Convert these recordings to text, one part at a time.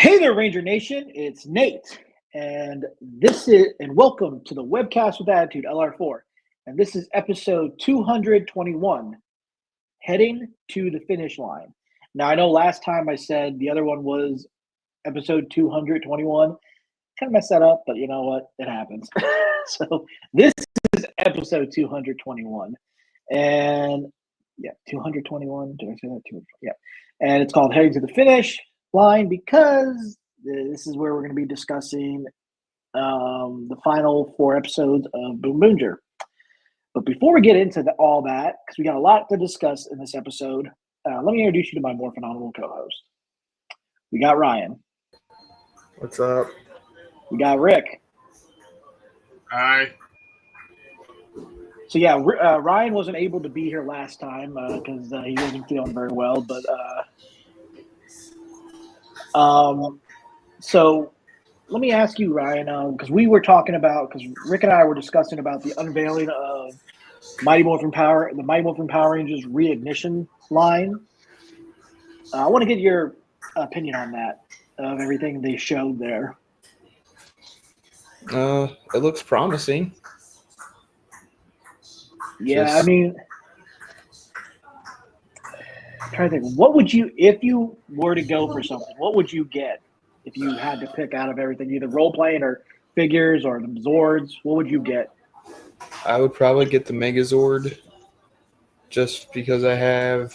Hey there, Ranger Nation. It's Nate, and welcome to the Webcast with Attitude LR4. And this is episode 221, heading to the finish line. Now, I know last time I said the other one was episode 221. Kind of messed that up, but you know what? It happens. So this is episode 221, and 221. Did I say that? Yeah, and it's called Heading to the Finish Line because this is where we're going to be discussing the final 4 episodes of Boom Boonger. But before we get into all that, because we got a lot to discuss in this episode, let me introduce you to my more phenomenal co-host. We got Ryan. What's up? We got Rick. Hi. So Ryan wasn't able to be here last time because he wasn't feeling very well. But so let me ask you, Ryan, because we were talking about, because Rick and I were discussing about the unveiling of the Mighty Morphin Power Rangers Reignition line. I want to get your opinion on that, of everything they showed there. It looks promising. Yeah, I mean, I'm trying to think, what would you, if you were to go for something, what would you get if you had to pick out of everything, either role playing or figures or the Zords? What would you get? I would probably get the Megazord just because I have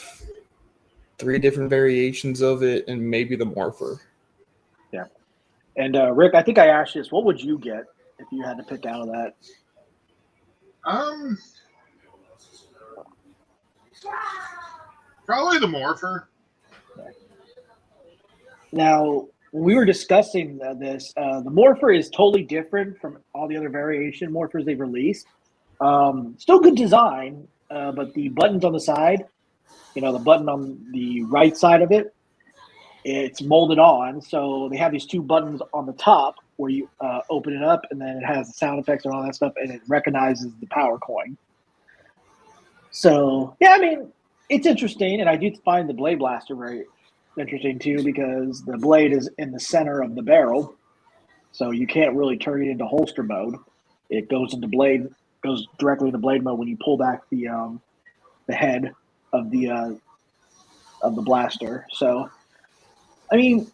3 different variations of it and maybe the Morpher. Yeah. And Rick, I think I asked you this. What would you get if you had to pick out of that? Probably the Morpher. Now, when we were discussing this, the Morpher is totally different from all the other variation Morphers they've released. Still good design, but the buttons on the side, the button on the right side of it, it's molded on. So they have these 2 buttons on the top where you open it up, and then it has the sound effects and all that stuff, and it recognizes the power coin. So, yeah, I mean, it's interesting, and I do find the Blade Blaster very interesting too, because the blade is in the center of the barrel, so you can't really turn it into holster mode. It goes directly into blade mode when you pull back the head of the blaster. So, I mean,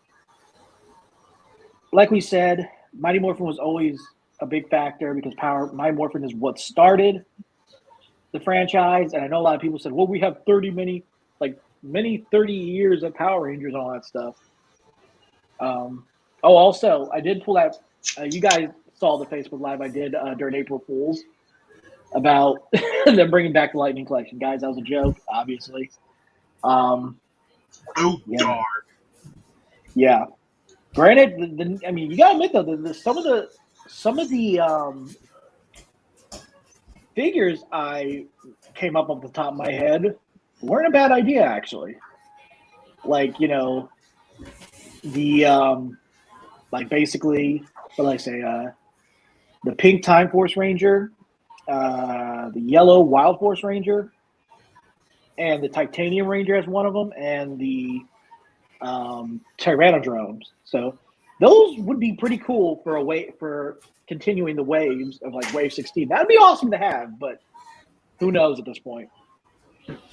like we said, Mighty Morphin was always a big factor because Mighty Morphin is what started the franchise, and I know a lot of people said, well, we have 30 years of Power Rangers and all that stuff. Also, I did pull that. You guys saw the Facebook Live I did during April Fool's about them bringing back the Lightning Collection. Guys, that was a joke, obviously. Oh, yeah. darn. Yeah. Granted, I mean, you gotta admit though, some of the figures I came up off the top of my head weren't a bad idea, actually. Like, basically, what did I say? The pink Time Force Ranger, the yellow Wild Force Ranger, and the Titanium Ranger as one of them, and the Tyrannodromes. So those would be pretty cool for continuing the waves of like Wave 16. That'd be awesome to have, but who knows at this point.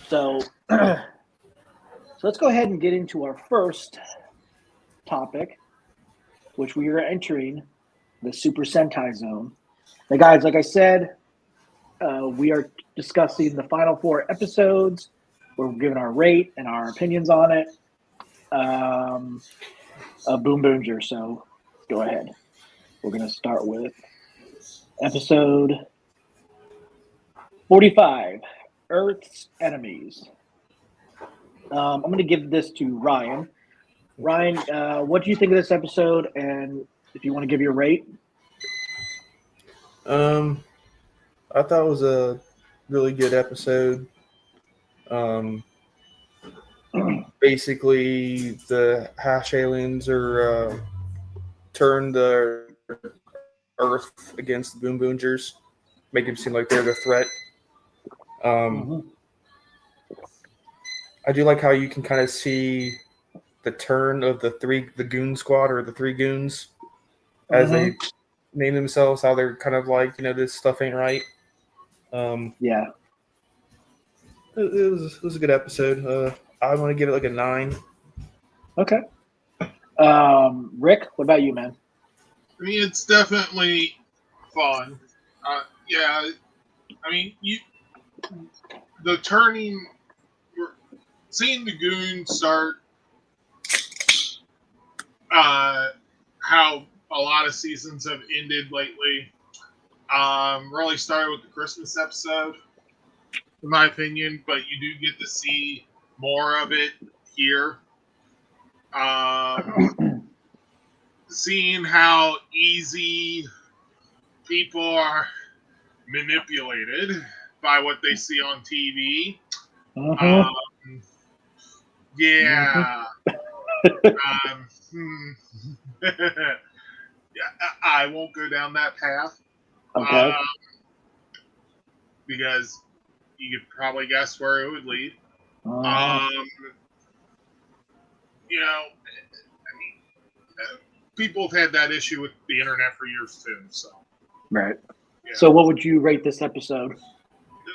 So, let's go ahead and get into our first topic, which we are entering the Super Sentai Zone. Now, guys, like I said, we are discussing the final 4 episodes. We're giving our rate and our opinions on it. Boom Boonger. So, go ahead. We're going to start with episode 45, Earth's Enemies. I'm going to give this to Ryan. Ryan, what do you think of this episode? And if you want to give your rate. I thought it was a really good episode. Basically, the Hash aliens are turned the Earth against the Boom Boongers, make them seem like they're the threat. I do like how you can kind of see the turn of the Goon Squad, or the three goons, as they name themselves, how they're kind of like, this stuff ain't right. Yeah. It was a good episode. I want to give it like a 9. Okay. Rick, what about you, man? I mean, it's definitely fun. Yeah, I mean, the turning, seeing the goons start, how a lot of seasons have ended lately. Really started with the Christmas episode, in my opinion, but you do get to see more of it here. Seeing how easy people are manipulated by what they see on TV. Yeah. Yeah, I won't go down that path. Okay. Because you could probably guess where it would lead. I mean, people have had that issue with the internet for years too. So, right. Yeah. So, what would you rate this episode?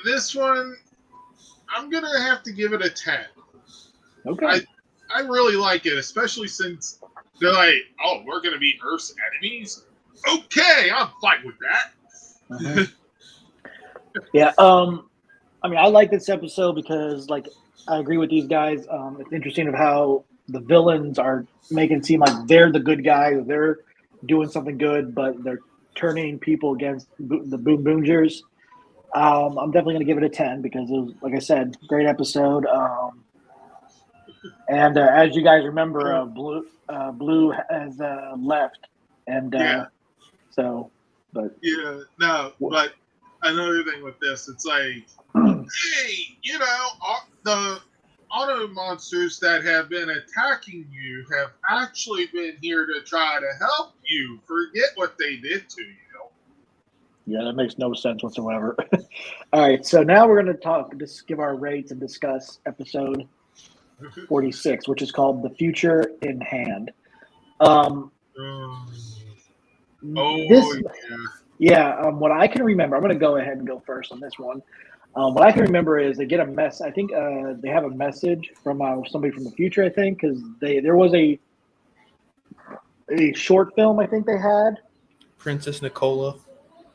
This one, I'm gonna have to give it a 10. Okay. I really like it, especially since they're like, "Oh, we're gonna be Earth's enemies." Okay, I'm fine with that. Yeah. I mean, I like this episode because, like, I agree with these guys. It's interesting of how the villains are making it seem like they're the good guys, they're doing something good, but they're turning people against the Boom Boongers. I'm definitely going to give it a 10 because it was, like I said, great episode. And as you guys remember, Blue has left, and so, but yeah, no, but another thing with this, it's like, hey, the auto monsters that have been attacking you have actually been here to try to help you. Forget what they did to you. Yeah, that makes no sense whatsoever. All right, so now we're going to just give our rates and discuss episode 46, which is called "The Future in Hand." What I can remember, I'm going to go ahead and go first on this one. What I can remember is they get a mess. I think they have a message from somebody from the future. I think because there was a short film. I think they had Princess Nicola.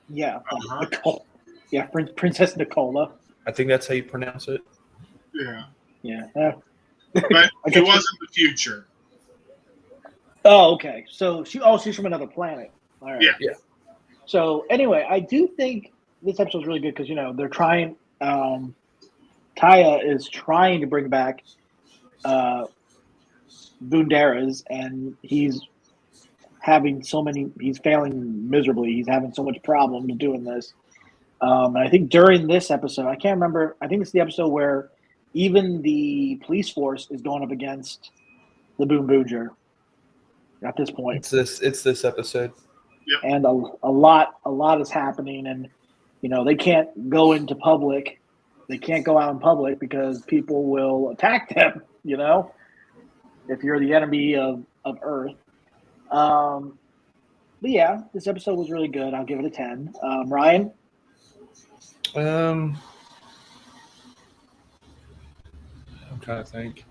Yeah, Nicole. Yeah, Princess Nicola. I think that's how you pronounce it. Yeah. But it wasn't the future. Oh, okay. So she's from another planet. All right. Yeah. So anyway, I do think this episode is really good because they're trying. Kaya is trying to bring back Bunderas, and he's failing miserably. He's having so much problems doing this. And I think during this episode, I can't remember. I think it's the episode where even the police force is going up against the Boom Booger at this point. It's this episode. Yep. And a lot is happening, and they can't go into public. They can't go out in public because people will attack them. If you're the enemy of Earth. But yeah, this episode was really good. I'll give it a 10. Ryan? I'm trying to think.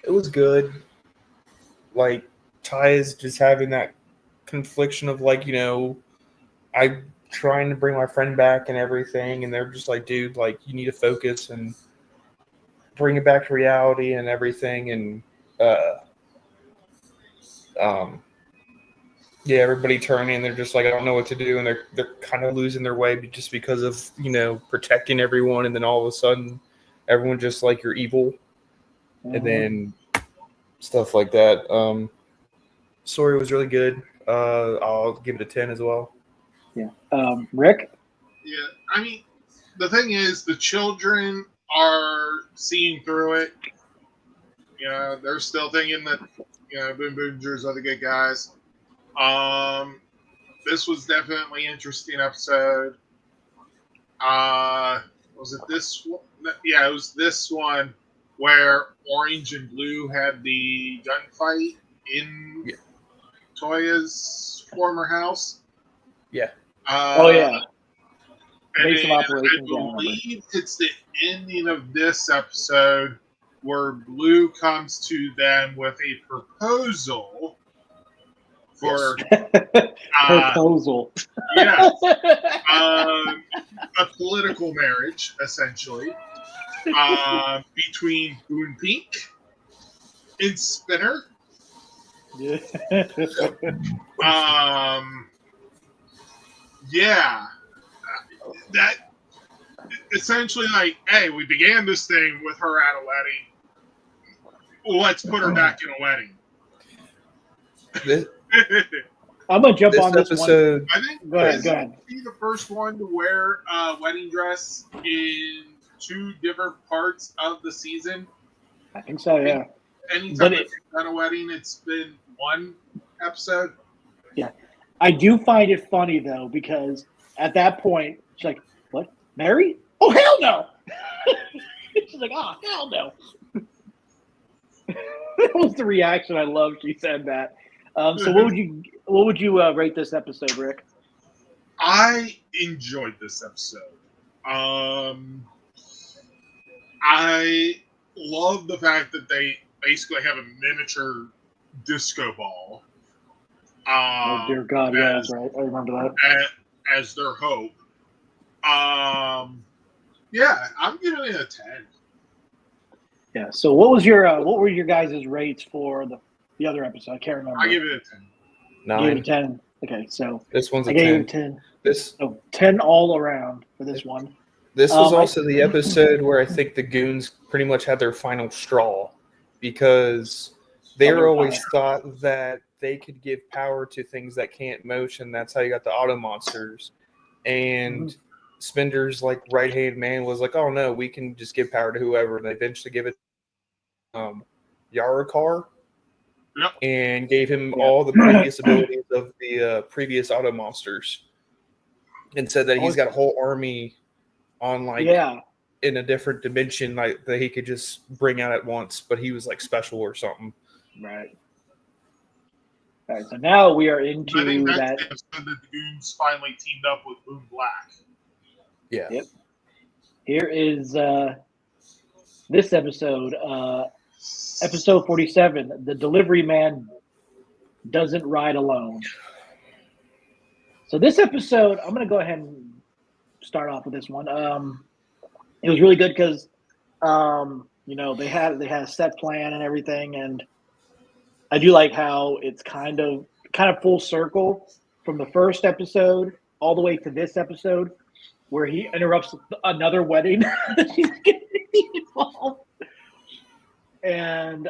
It was good. Like, Ty is just having that confliction of, like, I'm trying to bring my friend back and everything, and they're just like, dude, like, you need to focus and bring it back to reality and everything. And everybody turning, they're just like, I don't know what to do, and they're kind of losing their way just because of protecting everyone, and then all of a sudden everyone just like, you're evil. And then stuff like that. Story was really good. I'll give it a 10 as well. Yeah. Rick? Yeah, I mean, the thing is, the children are seeing through it. They're still thinking that Boom Boongers are the good guys. This was definitely an interesting episode. Was it this one? Yeah, it was this one where Orange and Blue had the gunfight in Toya's former house. Yeah. Oh yeah. And Base of then operations. I believe it's the ending of this episode where Blue comes to them with a proposal for proposal. Yeah, a political marriage, essentially, between Boone Pink and Spinner. Yeah. Yeah, that essentially, like, hey, we began this thing with her at a wedding. Let's put her back in a wedding. I'm gonna jump on this episode. one. I think go ahead. Be the first one to wear a wedding dress in 2 different parts of the season. I think so. Yeah. Anytime I've done a wedding, it's been 1 episode. Yeah, I do find it funny though because at that point she's like, "What, Mary? Oh hell no!" She's like, "Oh hell no!" That was the reaction I loved. She said that. So what would you rate this episode, Rick? I enjoyed this episode. I love the fact that they basically have a miniature disco ball. Oh dear God, yeah, that's right. I remember that. As their hope. Yeah, I'm giving it a 10. Yeah. So what were your guys' rates for the other episode? I can't remember. I give it a 10. 9. You gave it a 10. Okay, so This one's I a gave 10. it 10. 10 all around for this one. This was also the episode where I think the goons pretty much had their final straw because they were always thought that they could give power to things that can't motion. That's how you got the auto monsters. And Spender's like right-hand man was like, oh no, we can just give power to whoever. And they eventually give it Yarakar. Yep. And gave him all the previous abilities of the previous auto monsters. And said that he's got a whole army on in a different dimension that he could just bring out at once, but he was like special or something. Right. All right, so now we are into I think that's the episode that the goons finally teamed up with Boom Black. Yeah. Yep. Here is this episode, episode 47. The delivery man doesn't ride alone. So this episode, I'm going to go ahead and start off with this one. It was really good because, they had a set plan and everything, and I do like how it's kind of full circle from the first episode all the way to this episode, where he interrupts another wedding that he's getting involved, and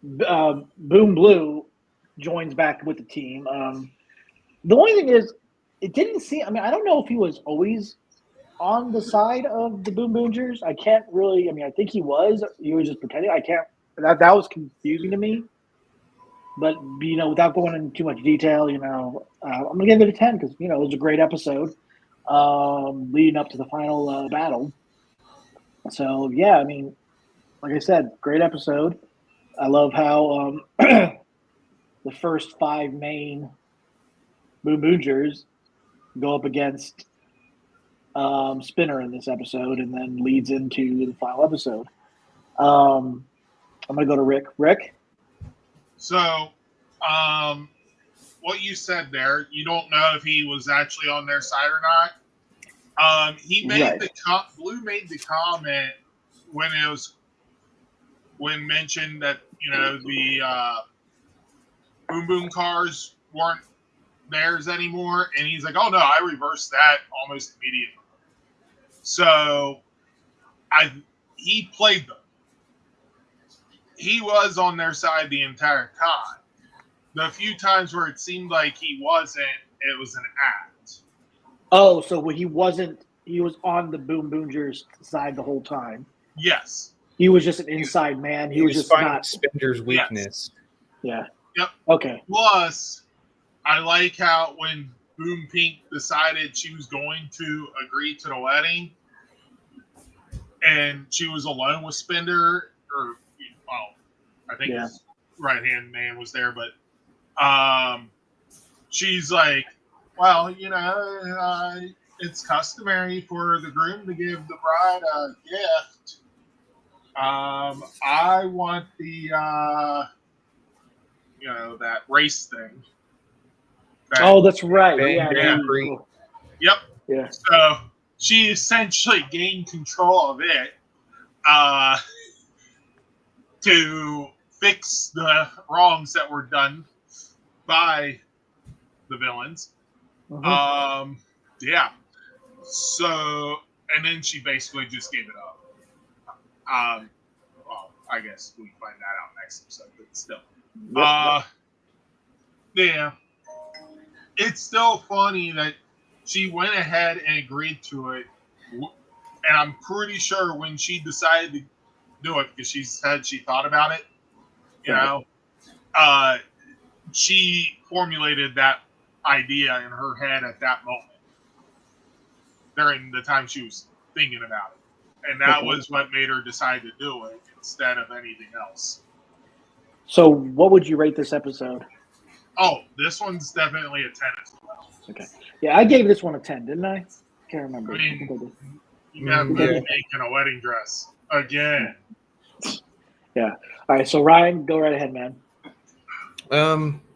Boom Blue joins back with the team. The only thing is, it didn't seem. I mean, I don't know if he was always on the side of the Boom Boongers. I can't really. I mean, I think he was. He was just pretending. I can't. That was confusing to me. But without going into too much detail, I'm gonna give it a 10 because it was a great episode, leading up to the final battle. So yeah, I mean, like I said, great episode. I love how the first 5 main Boom Boongers go up against Spinner in this episode, and then leads into the final episode. I'm going to go to Rick. Rick? So, what you said there, you don't know if he was actually on their side or not. He made Blue made the comment when mentioned that the Boom Boom cars weren't theirs anymore, and he's like, "Oh no, I reversed that almost immediately." So, he played them. He was on their side the entire time. The few times where it seemed like he wasn't, it was an act. Oh, so he wasn't. He was on the Boom Boongers side the whole time. Yes. He was just an inside man. He was just finding not Spender's weakness. Yeah. Yep. Okay. Plus, I like how when Boom Pink decided she was going to agree to the wedding, and she was alone with Spender, or well, I think his right hand man was there, but she's like, well, it's customary for the groom to give the bride a gift. I want the that race thing. That's right. Yeah. Cool. Yep. Yeah. So she essentially gained control of it to fix the wrongs that were done by the villains. Mm-hmm. Yeah. So, and then she basically just gave it up. Well, I guess we find that out next episode, but still. Yeah. It's still funny that she went ahead and agreed to it. And I'm pretty sure when she decided to do it, because she said she thought about it, she formulated that idea in her head at that moment during the time she was thinking about it. And that was what made her decide to do it instead of anything else. So what would you rate this episode? Oh, this one's definitely a 10 as well. Okay. Yeah, I gave this one a 10, didn't I? Can't remember. I mean, you have to be making a wedding dress again. Yeah. All right, so Ryan, go right ahead, man.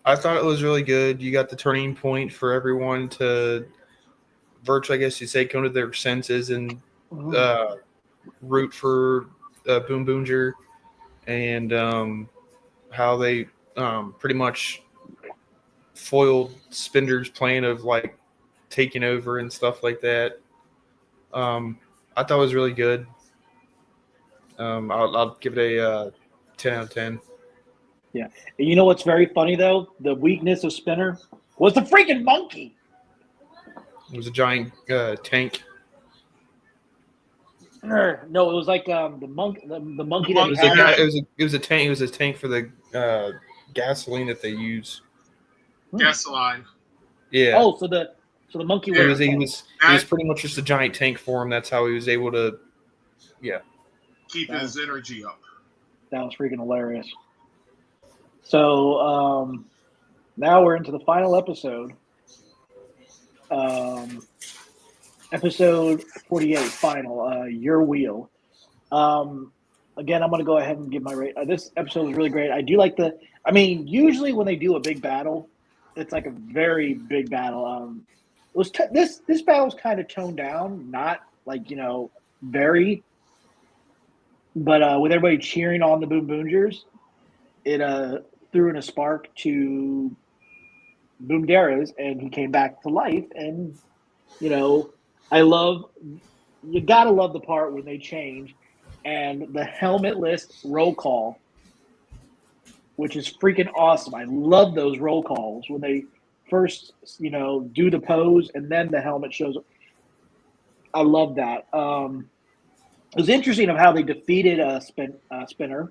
I thought it was really good. You got the turning point for everyone to virtually, I guess you say, come to their senses and root for Boom Boonger, and how they pretty much foiled Spender's plan of like taking over and stuff like that. I thought it was really good. I'll give it a 10 out of 10. Yeah. And you know what's very funny, though? The weakness of Spinner was the freaking monkey. It was a giant tank. No, it was like the monkey. The monkey It was a tank. It was a tank for the gasoline that they use. Gasoline. Yeah. Oh, so the monkey was. He was pretty much just a giant tank for him. That's how he was able to. Yeah. Keep his energy up. That was freaking hilarious. So now we're into the final episode. Episode 48, final, Your Wheel. Again, I'm going to go ahead and give my rate. This episode was really great. I do like usually when they do a big battle, it's like a very big battle. This battle was kind of toned down, not like, very, but with everybody cheering on the Boom Boongers, it threw in a spark to Boom Dara's, and he came back to life. And you gotta love the part when they change and the helmetless roll call, which is freaking awesome. I love those roll calls when they first do the pose and then the helmet shows up. I love that. It was interesting of how they defeated Spinner.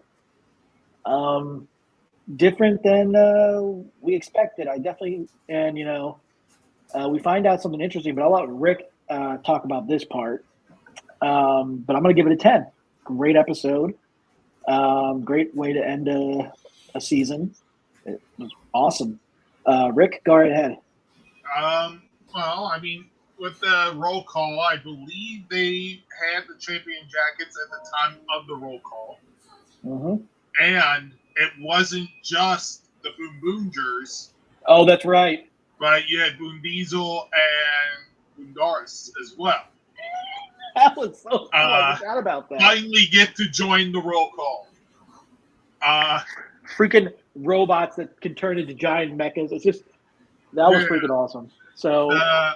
Different than we expected. I definitely, and we find out something interesting, but I'll let Rick talk about this part. But I'm going to give it a 10. Great episode. Great way to end a season. It was awesome. Rick, go right ahead. Well, I mean, with the roll call, I believe they had the champion jackets at the time of the roll call. Mm-hmm. And it wasn't just the Boom Boongers. Oh, that's right. But you had Boom Diesel and Boondaris as well. That was so cool. I forgot about that. Finally get to join the roll call. Freaking robots that can turn into giant mechas. It's just, that was freaking awesome. So the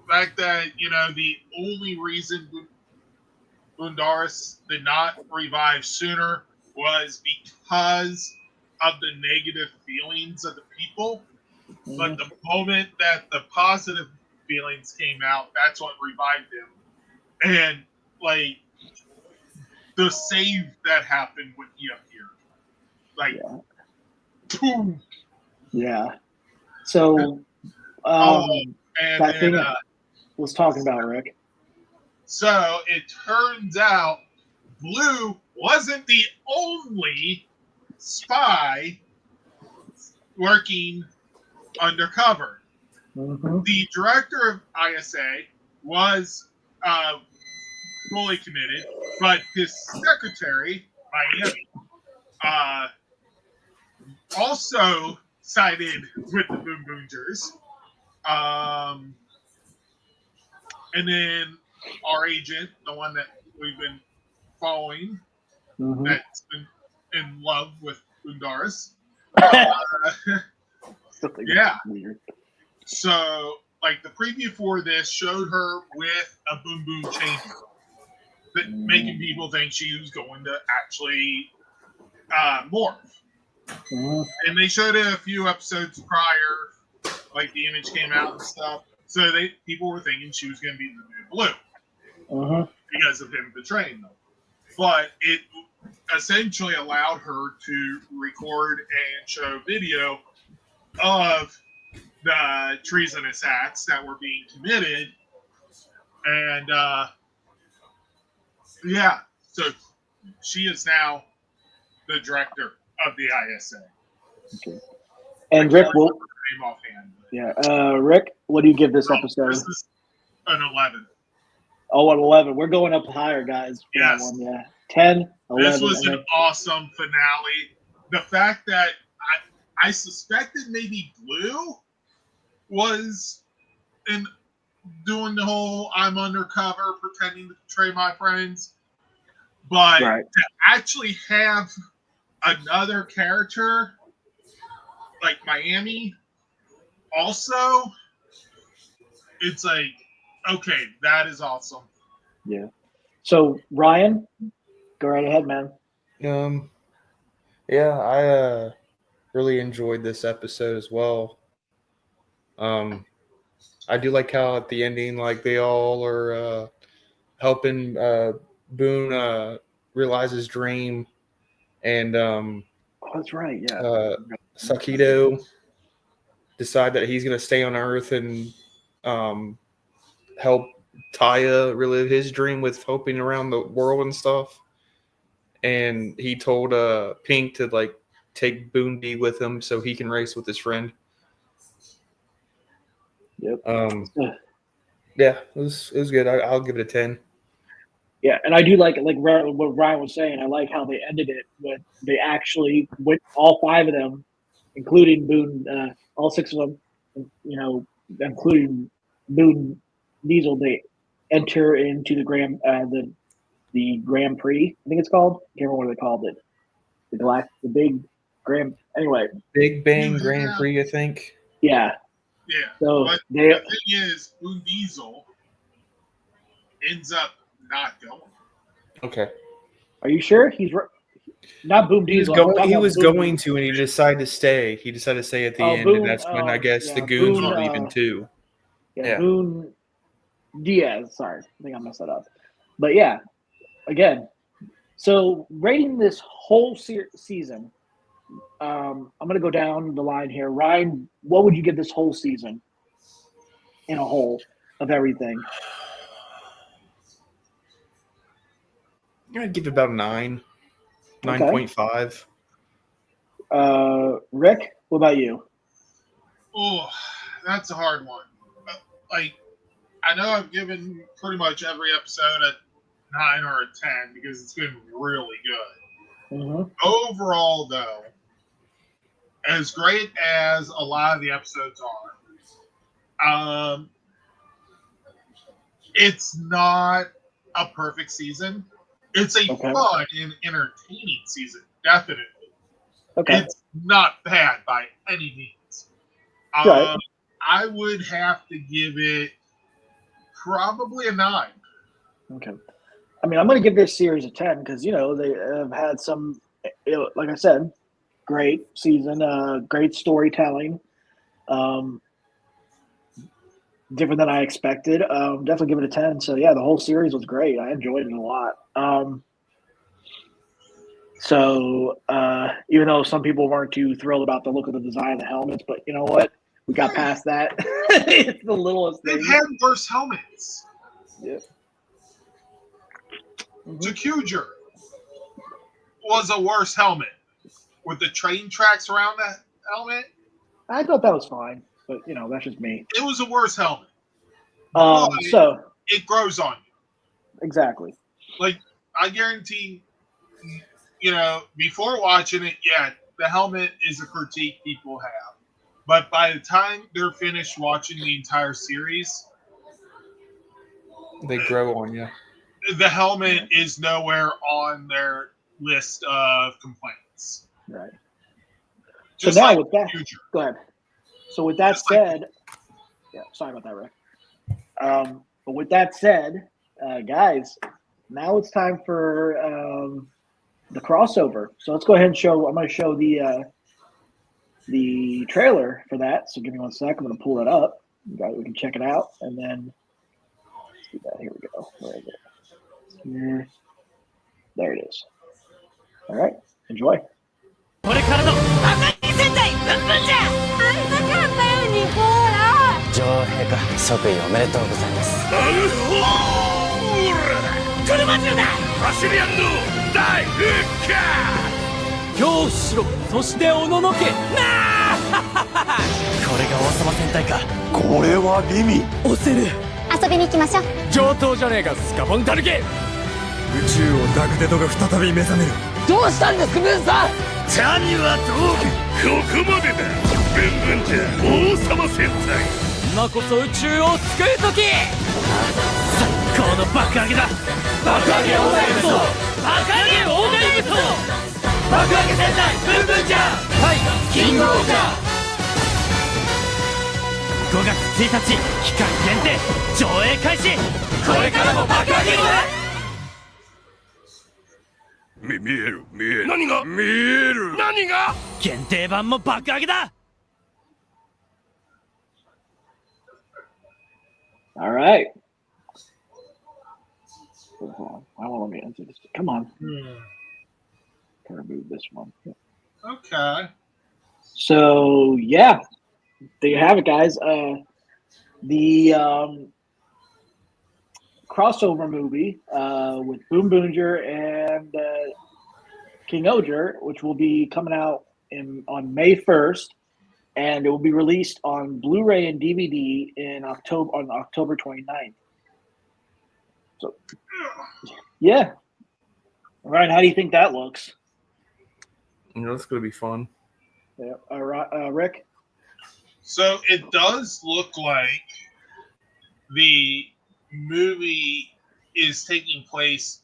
fact that, the only reason Boondaris did not revive sooner was because of the negative feelings of the people. Mm-hmm. But the moment that the positive feelings came out, that's what revived him. And, like, the save that happened when he appeared. Like, boom. Yeah. So, And that then, thing I was talking about, Rick. so it turns out Blue wasn't the only spy working undercover. Mm-hmm. The director of ISA was fully committed, but his secretary, Miami, also sided with the Boom Boongers. And then our agent, the one that we've been following, Mm-hmm. that's been in love with Bundaris. Yeah. Weird. So, like, the preview for this showed her with a Boom Boom changer, making people think she was going to actually morph. Mm-hmm. And they showed it a few episodes prior, like the image came out and stuff. So people were thinking she was going to be the new Blue Mm-hmm. because of him betraying them. But it essentially allowed her to record and show video of the treasonous acts that were being committed. And yeah, so she is now the director of the ISA. Okay. And Rick, name offhand, Rick, what do you give this episode? This is an 11. Oh, an 11. We're going up higher, guys. For Yes. that one, yeah. 10, 11. This was an awesome finale. The fact that I suspected maybe Blue was doing the whole I'm undercover pretending to betray my friends, but to actually have another character like Miami also, it's like, okay, that is awesome. Yeah. So Ryan, go right ahead, man. Yeah, I really enjoyed this episode as well. I do like how at the ending, like they all are helping Boone realize his dream, and that's right. Yeah. Sakido decide that he's going to stay on Earth and help Taya relive his dream with hoping around the world and stuff. And he told Pink to like take Boondy with him so he can race with his friend. Yep. Yeah, it was good. I'll give it a 10. Yeah, and I do like what Ryan was saying. I like how they ended it when they actually went, all 5 of them, including Boone, all 6 of them, including Boone Diesel. They enter into the Grand Prix. I think it's called. I can't remember what they called it. The big Grand. Anyway, Big Bang Grand Prix, I think. Yeah. Yeah. So but the thing is, Boone Diesel ends up not going. Okay. Are you sure he's not Boom Diesel? He was going to, and he decided to stay. He decided to stay at the end, Boone, and that's when I guess the goons Boone, were leaving too. Yeah, Boone Diaz. Sorry, I think I messed that up. But yeah, again, so rating this whole season, I'm going to go down the line here. Ryan, what would you give this whole season in a whole of everything? I'd give it about a 9. 9.5. Rick, what about you? Oh, that's a hard one. Like, I know I've given pretty much every episode a 9 or a 10 because it's been really good. Mm-hmm. Overall, though, as great as a lot of the episodes are, it's not a perfect season. It's a fun and entertaining season, definitely. Okay. It's not bad by any means. I would have to give it probably a 9. Okay. I mean, I'm going to give this series a 10 because, they have had some, like I said, great season, great storytelling, different than I expected. Definitely give it a 10. So, yeah, the whole series was great. I enjoyed it a lot. So even though some people weren't too thrilled about the look of the design of the helmets, but you know what? We got past that. It's the littlest thing. They've had worse helmets. Yep. Tokuger was a worse helmet with the train tracks around the helmet. I thought that was fine, but that's just me. It was a worse helmet. So it grows on you. Exactly. Like I guarantee, before watching it, the helmet is a critique people have, but by the time they're finished watching the entire series, they grow on you. The helmet is nowhere on their list of complaints. Right. Just so now like with that, future. Go ahead. So with that said, sorry about that, Rick. But with that said, guys, now it's time for the crossover. So let's go ahead and show. I'm going to show the trailer for that. So give me 1 sec. I'm going to pull that up. We can check it out, and then let's do that. Here we go. Where is it? Here. There it is. All right. Enjoy. これからの赤木戦隊ブンブンじゃ会いたかったよニコーラ女王陛下即位おめでとうございますなるほーら車中だ走りやんの大復活恐怖しろそしておののけなあこれが王様戦隊かこれは美味押せる遊びに行きましょう上等じゃねえかスカポンタヌキ宇宙をダグデドが再び目覚めるどうしたんですムーンさん谷はどうここまでだブンブンじゃ王様戦隊今こそ宇宙を救う時最高の爆上げだ爆上げオーガイブソ爆上げオーガイブソ爆上げ戦隊ブンブンじゃはいキングオージャー5月1日期間限定上映開始これからも爆上げる見える何が見える何が限定版も爆上げだ All right. Hold on. I won't let me answer this. Come on. Gotta move this one. Okay. So there you have it, guys. The crossover movie with Boom Boonger and King Oger, which will be coming out on May 1st, and it will be released on Blu-ray and DVD on October 29th. So, yeah. Ryan, how do you think that looks? It's going to be fun. Yeah. Rick? So it does look like the movie is taking place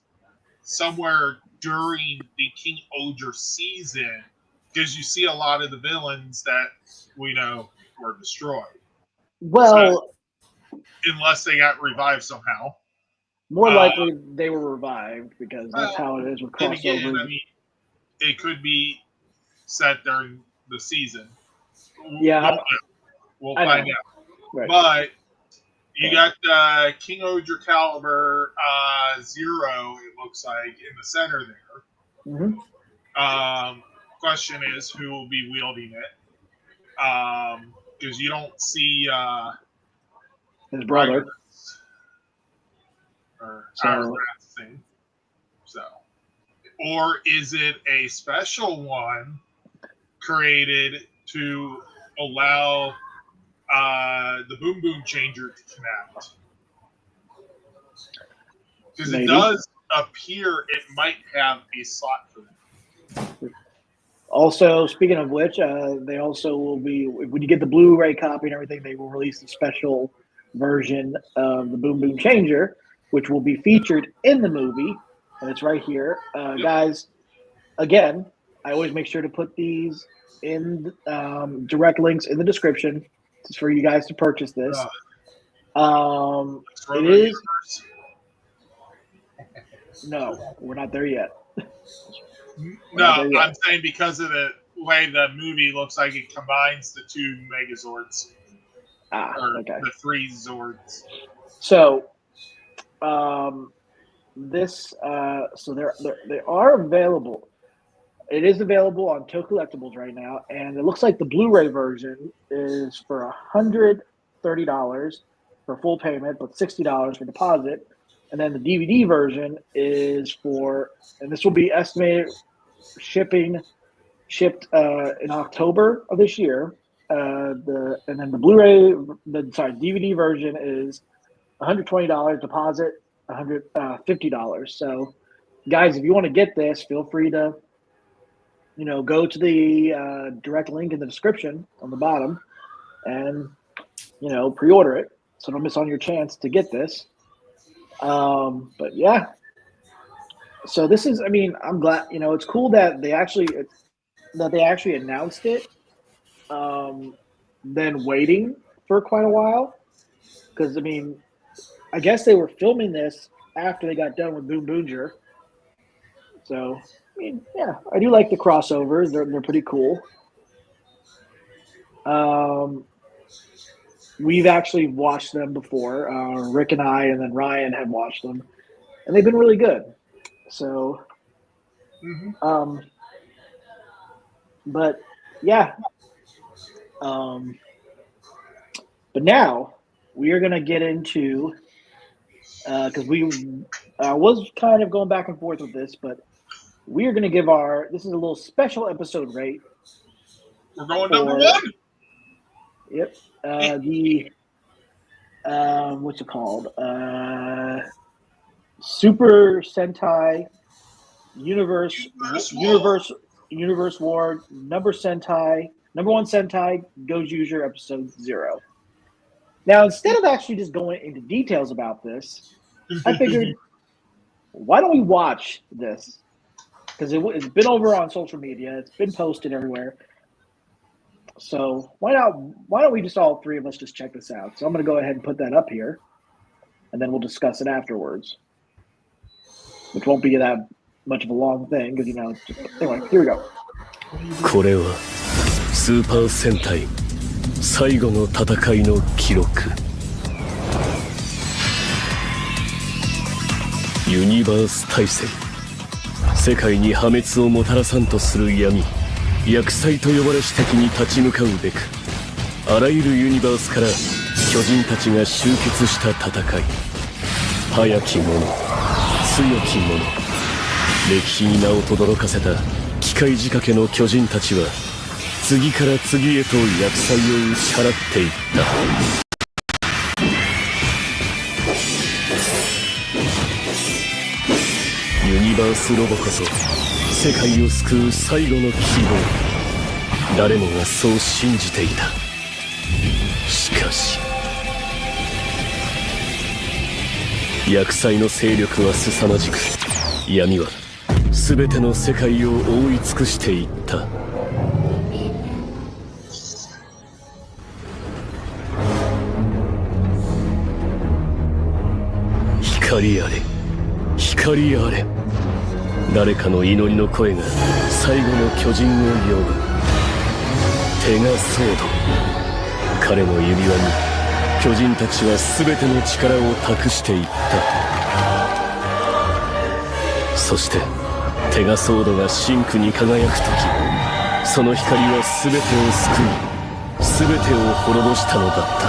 somewhere during the King Oger season, because you see a lot of the villains that we know were destroyed. Well, unless they got revived somehow. More likely they were revived, because that's how it is with crossovers. Again, I mean, it could be set during the season. Yeah. We'll find out. Right. But you got King Oger Caliber 0, it looks like, in the center there. Mm-hmm. Question is, who will be wielding it? Because you don't see his brother. Or thing. So, or is it a special one created to allow the Boom Boom Changer to connect? Because it does appear it might have a slot for them. Also, speaking of which, they also will be, when you get the Blu-ray copy and everything, they will release a special version of the Boom Boom Changer, which will be featured in the movie, and it's right here. Guys, again, I always make sure to put these in direct links in the description for you guys to purchase this. It is... No, we're not there yet. No, I'm saying because of the way the movie looks like it combines the two Megazords. Okay. The three Zords. So, they are available. It is available on Tokullectibles right now, and it looks like the Blu-ray version is for $130 for full payment, but $60 for deposit. And then the DVD version is for, and this will be estimated shipped in October of this year. And then the DVD version is $120 deposit, $150. So, guys, if you want to get this, feel free to, go to the direct link in the description on the bottom, and pre-order it, so don't miss on your chance to get this. But yeah, so this is. I mean, I'm glad. It's cool that they actually announced it. Then waiting for quite a while, because I guess they were filming this after they got done with Boom Boonger. So, yeah, I do like the crossovers. They're pretty cool. We've actually watched them before. Rick and I, and then Ryan have watched them, and they've been really good. So, but yeah. But now we are going to get into, because we was kind of going back and forth with this, but we are going to give this is a little special episode rate. We're going number one. Yep. What's it called? Super Sentai Universe War number one Sentai Gojujure episode 0. Now, instead of actually just going into details about this, I figured, why don't we watch this? Because it's been over on social media, it's been posted everywhere. So why don't we just all three of us just check this out? So I'm going to go ahead and put that up here, and then we'll discuss it afterwards, which won't be that much of a long thing, because anyway, here we go. これはスーパー戦隊最後の戦いの記録。ユニバース大戦、世界に破滅をもたらさんとする闇、厄災と呼ばれし敵に立ち向かうべく、あらゆるユニバースから巨人たちが集結した戦い。早き者、強き者、歴史に名を轟かせた機械仕掛けの巨人たちは次から次へと厄災を打ち払っていった。ユニバースロボこそ世界を救う最後の希望。誰もがそう信じていた。しかし厄災の勢力は凄まじく、闇は全ての世界を覆い尽くしていった。光あれ、光あれ。誰かの祈りの声が最後の巨人を呼ぶ。手がソード。彼の指輪に巨人たちは全ての力を託していった。そして手がソードが真紅に輝く時、その光は全てを救い、全てを滅ぼしたのだった。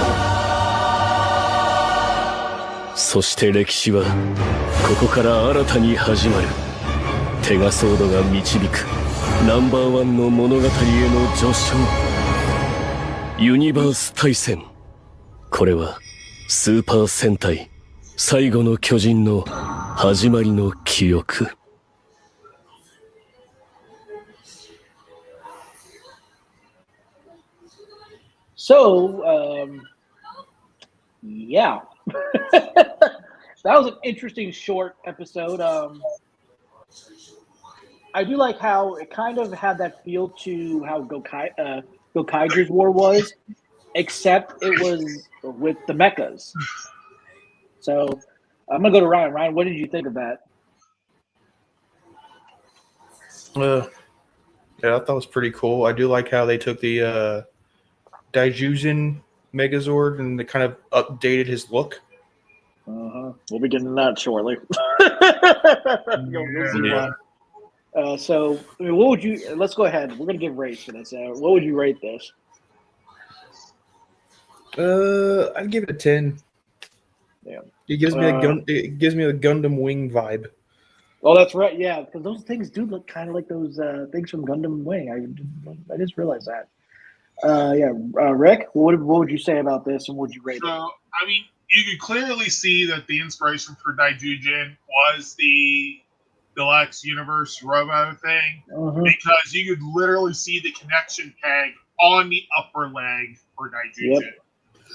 そして歴史はここから新たに始まる。手がソードが導くナンバーワンの物語への序章。ユニバース大戦。これはスーパー戦隊最後の巨人の始まりの記憶。So, yeah. That was an interesting short episode. I do like how it kind of had that feel to how Gokaiger's War was, except it was with the mechas. So I'm gonna go to Ryan. Ryan, what did you think of that? Yeah, I thought it was pretty cool. I do like how they took the Daijujin Megazord and they kind of updated his look. We'll be getting to that shortly. So, I mean, what would you? Let's go ahead. We're gonna give rates for this. What would you rate this? I'd give it a 10. Yeah. It gives me it gives me a Gundam Wing vibe. Oh, that's right. Yeah, because those things do look kind of like those things from Gundam Wing. I just realized that. Rick, what would you say about this, and would you rate it? I mean, you could clearly see that the inspiration for Daijujin was the Deluxe Universe Robo thing, because you could literally see the connection peg on the upper leg for Daijujin.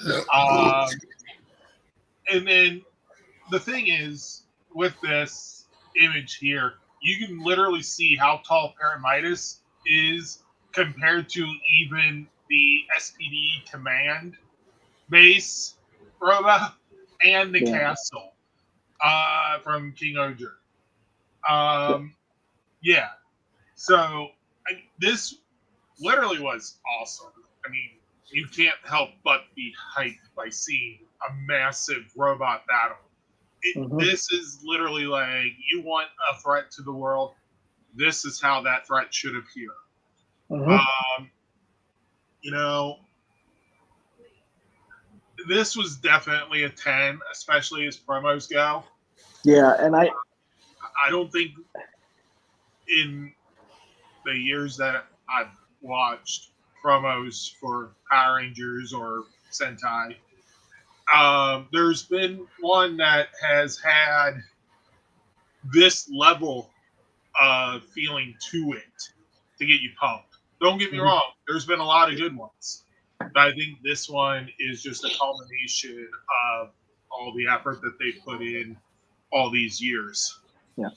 Yep. And then the thing is, with this image here, you can literally see how tall Paramidas is compared to even the SPD command base robot and the castle from King Oger. Yeah. So this literally was awesome. I mean, you can't help but be hyped by seeing a massive robot battle. This is literally like, you want a threat to the world, this is how that threat should appear. You know, this was definitely a 10, especially as promos go. Yeah, and I don't think in the years that I've watched promos for Power Rangers or Sentai, there's been one that has had this level of feeling to it to get you pumped. Don't get me wrong, there's been a lot of good ones. But I think this one is just a culmination of all the effort that they put in all these years. Yeah.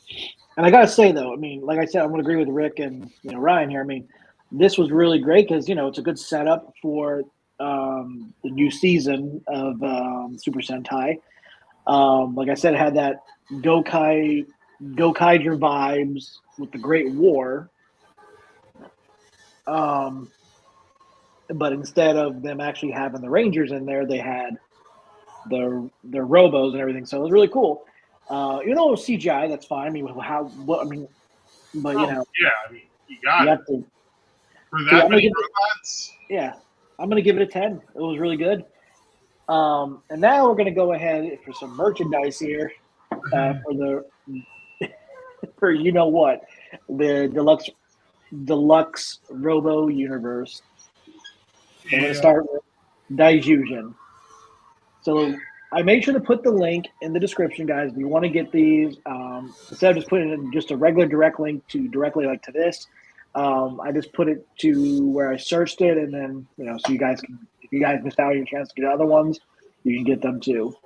And I got to say, though, I mean, like I said, I'm going to agree with Rick and Ryan here. I mean, this was really great because, it's a good setup for the new season of Super Sentai. Like I said, it had that Gokaiger vibes with the Great War. But instead of them actually having the Rangers in there, they had their robos and everything. So it was really cool. Even though it was CGI, that's fine. I mean, but yeah, I mean, you got it. For that many robots? Yeah, I'm going to give it a 10. It was really good. And now we're going to go ahead for some merchandise here for the Deluxe Robo Universe. I'm going to start with Daijujin. So I made sure to put the link in the description, guys. If you want to get these, instead of just putting it in just a regular direct link to directly like to this, I just put it to where I searched it, and then so you guys can, if you guys missed out on your chance to get other ones, you can get them too.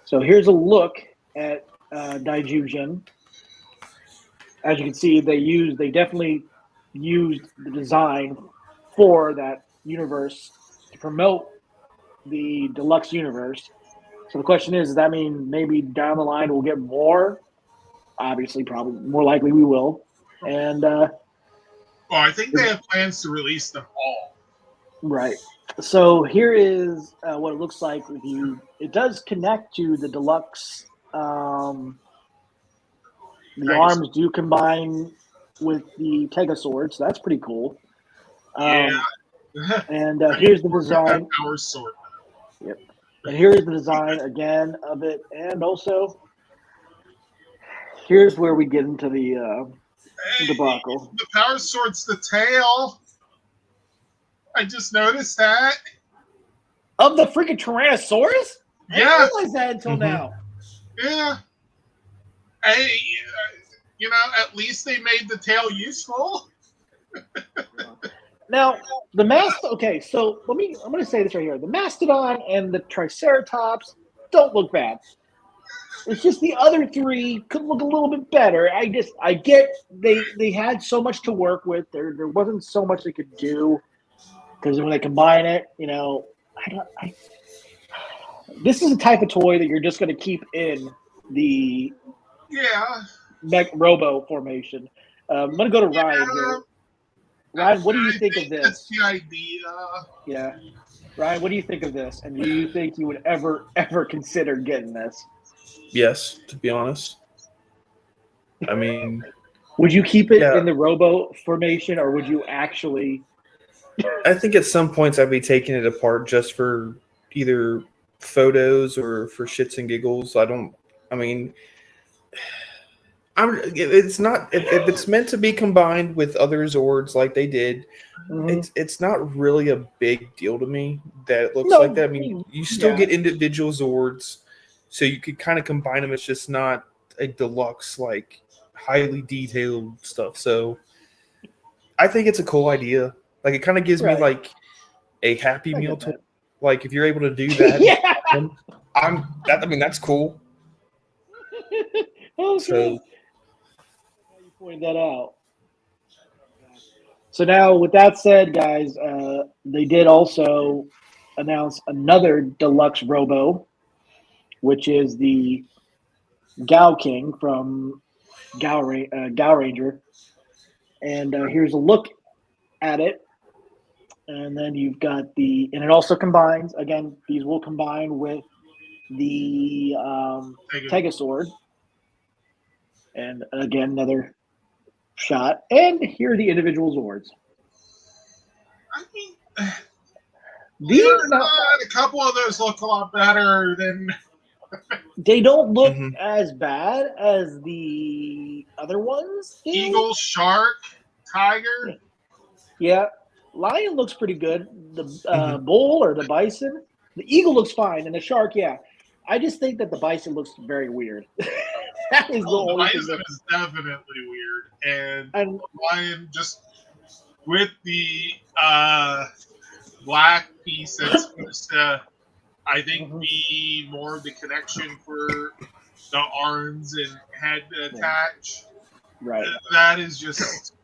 So here's a look at Daijujin. As you can see, they definitely used the design for that universe to promote the Deluxe Universe. So the question is, does that mean maybe down the line we'll get more? Obviously, probably more likely we will. And I think they have plans to release them all. Right. So here is what it looks like with you. It does connect to the Deluxe. The arms do combine with the Tegasword, so that's pretty cool. And here's the design. Power sword. Yep. And here's the design again of it, and also here's where we get into the debacle. The power sword's the tail. I just noticed that. Of the freaking Tyrannosaurus? Yeah. I didn't realize that until now. Yeah. Hey, at least they made the tail useful. Now, the okay, so I'm going to say this right here. The Mastodon and the Triceratops don't look bad. It's just the other three could look a little bit better. I get they had so much to work with. There wasn't so much they could do because when they combine it, this is a type of toy that you're just going to keep in the mech robo formation. I'm going to go to Ryan here. Ryan, what do you think of this? That's the idea. Yeah. Ryan, what do you think of this? And do you think you would ever consider getting this? Yes, to be honest. I mean, Would you keep it Yeah. in the Robo formation, or would you actually? I think at some points I'd be taking it apart just for either photos or for shits and giggles. I mean, it's not if it's meant to be combined with other Zords like they did. It's not really a big deal to me that it looks like that. I mean, you still get individual Zords, so you could kind of combine them. It's just not a deluxe, like highly detailed stuff. So I think it's a cool idea. Like it kind of gives me like a Happy Meal toy. Like if you're able to do that, I mean that's cool. Okay. So You pointed that out. So now, with that said, guys, they did also announce another deluxe Robo, which is the Gao King from Gao Ranger. And here's a look at it. And then you've got and it also combines, again, these will combine with the Tegasword. And again, another shot. And here are the individual Zords. I mean, a couple of those look a lot better than. They don't look as bad as the other ones. Eagle, shark, tiger. Yeah, lion looks pretty good. The bull or the bison, the eagle looks fine, and the shark, yeah. I just think that the bison looks very weird. That is the only thing. The bison is definitely weird, and the lion just with the black piece that's supposed to, I think, be more of the connection for the arms and head to attach. Right. That is just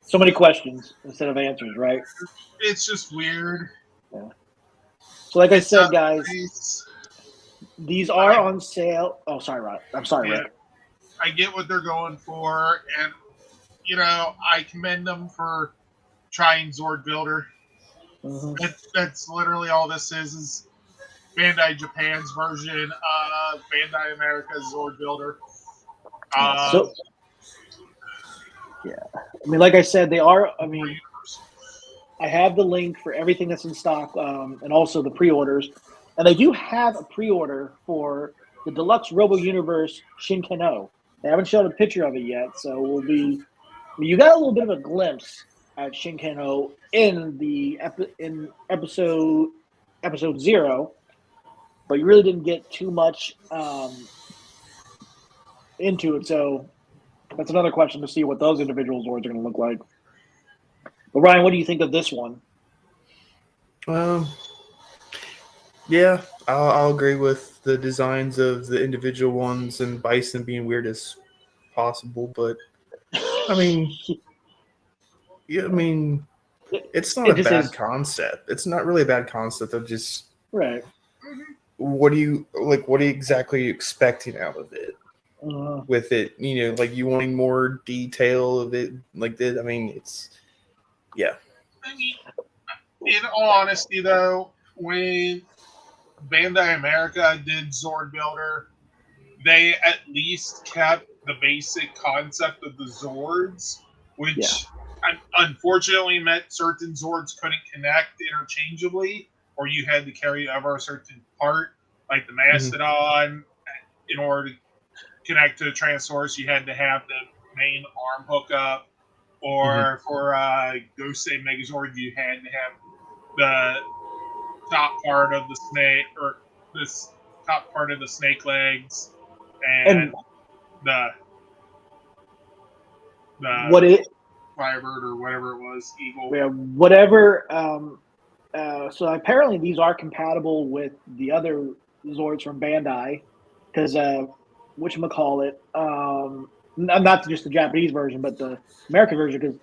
so many questions instead of answers, right? It's just weird. Yeah. So, like I said, guys, these are on sale. Oh, sorry, Rod. I'm sorry, Rick. I get what they're going for, and I commend them for trying Zord Builder. That's literally all this is Bandai Japan's version of Bandai America's Zord Builder. I mean, like I said, they are. I mean, I have the link for everything that's in stock, and also the pre-orders. And they do have a pre-order for the Deluxe Robo Universe Shinkano. They haven't shown a picture of it yet, so you got a little bit of a glimpse at Shinkano in the episode 0, but you really didn't get too much into it. So that's another question to see what those individual Zords are going to look like. But Ryan, what do you think of this one? Yeah, I'll agree with the designs of the individual ones and Bison being weird as possible, but I mean, it's not a bad concept. It's not really a bad concept of just right. What are you exactly expecting out of it? With it, like you wanting more detail of it, like this. I mean, yeah. I mean, in all honesty, though, when Bandai America did Zord Builder, they at least kept the basic concept of the Zords, which unfortunately meant certain Zords couldn't connect interchangeably, or you had to carry over a certain part, like the Mastodon. In order to connect to the Transforce, you had to have the main arm hookup, or for Gosei Megazord, you had to have the top part of the snake, or this top part of the snake legs, and the Firebird or whatever it was, Eagle. Yeah, whatever. So apparently these are compatible with the other Zords from Bandai, because whatchamacallit, not just the Japanese version, but the American version, because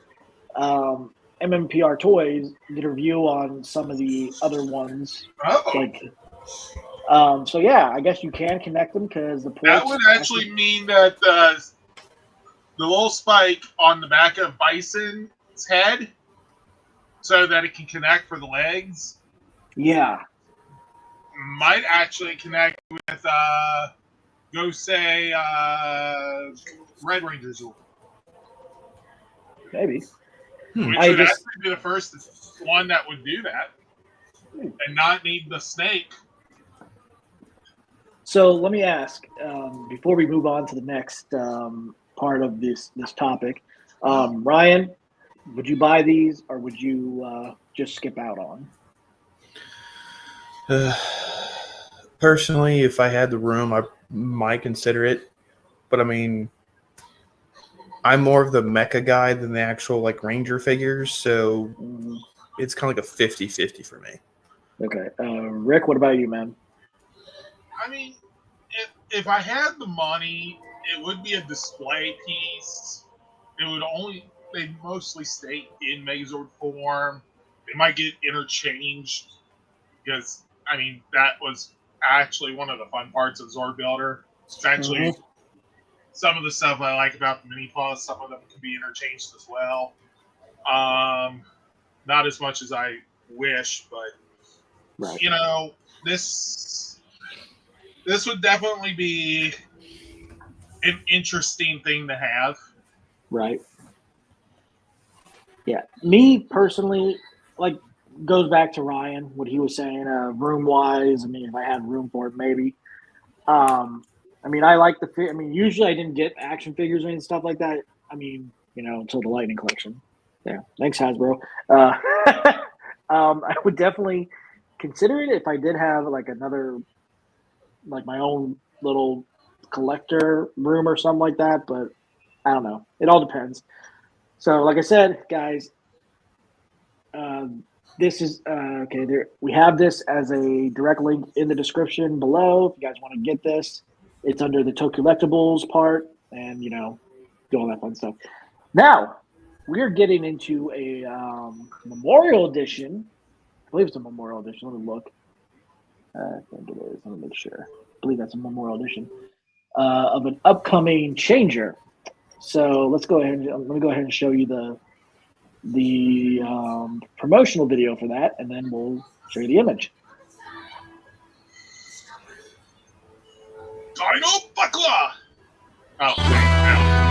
MMPR Toys did a review on some of the other ones. So yeah, I guess you can connect them because the ports. That would actually mean that the little spike on the back of Bison's head, so that it can connect for the legs. Yeah. Might actually connect with go say Red Ranger's order. Maybe. Which I would just- actually be the first one that would do that and not need the snake. So let me ask, before we move on to the next part of this topic, Ryan, would you buy these or would you just skip out on? Personally, if I had the room, I might consider it. But I mean, I'm more of the mecha guy than the actual like Ranger figures, so it's kind of like a 50-50 for me. Okay. Rick, what about you, man? I mean, if I had the money, it would be a display piece. They'd mostly stay in Megazord form. They might get interchanged because, I mean, that was actually one of the fun parts of Zord Builder. It's actually some of the stuff I like about the Mini Plus. Some of them can be interchanged as well. Not as much as I wish, but Right. you know, this would definitely be an interesting thing to have. Right. Yeah. Me personally, like, goes back to Ryan, what he was saying, room wise. I mean, if I had room for it, maybe. I mean, I like I mean, usually I didn't get action figures or any stuff like that. I mean, until the Lightning collection. Yeah. Thanks, Hasbro. I would definitely consider it if I did have like another, like my own little collector room or something like that. But I don't know. It all depends. So, like I said, guys, this is okay. We have this as a direct link in the description below. If you guys want to get this, it's under the Tokullectibles part, and do all that fun stuff. Now we're getting into a Memorial Edition. I believe it's a Memorial Edition. Let me look. I think it is. Let me make sure. I believe that's a Memorial Edition of an upcoming Changer. So let's go ahead. Let me go ahead and show you the promotional video for that, and then we'll show you the image. Dino Buckler! Oh, wait, no.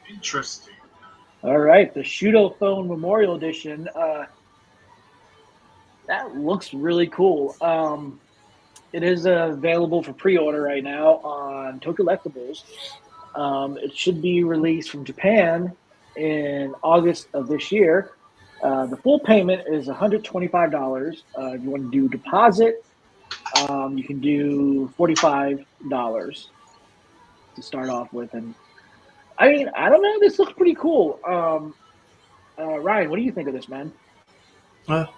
Interesting. All right, the Shudo Phone Memorial Edition. That looks really cool. It is available for pre-order right now on Tokullectibles. It should be released from Japan in August of this year. The full payment is $125. If you want to do deposit, You can do $45 to start off with, and I mean, I don't know. This looks pretty cool. Ryan, what do you think of this, man? It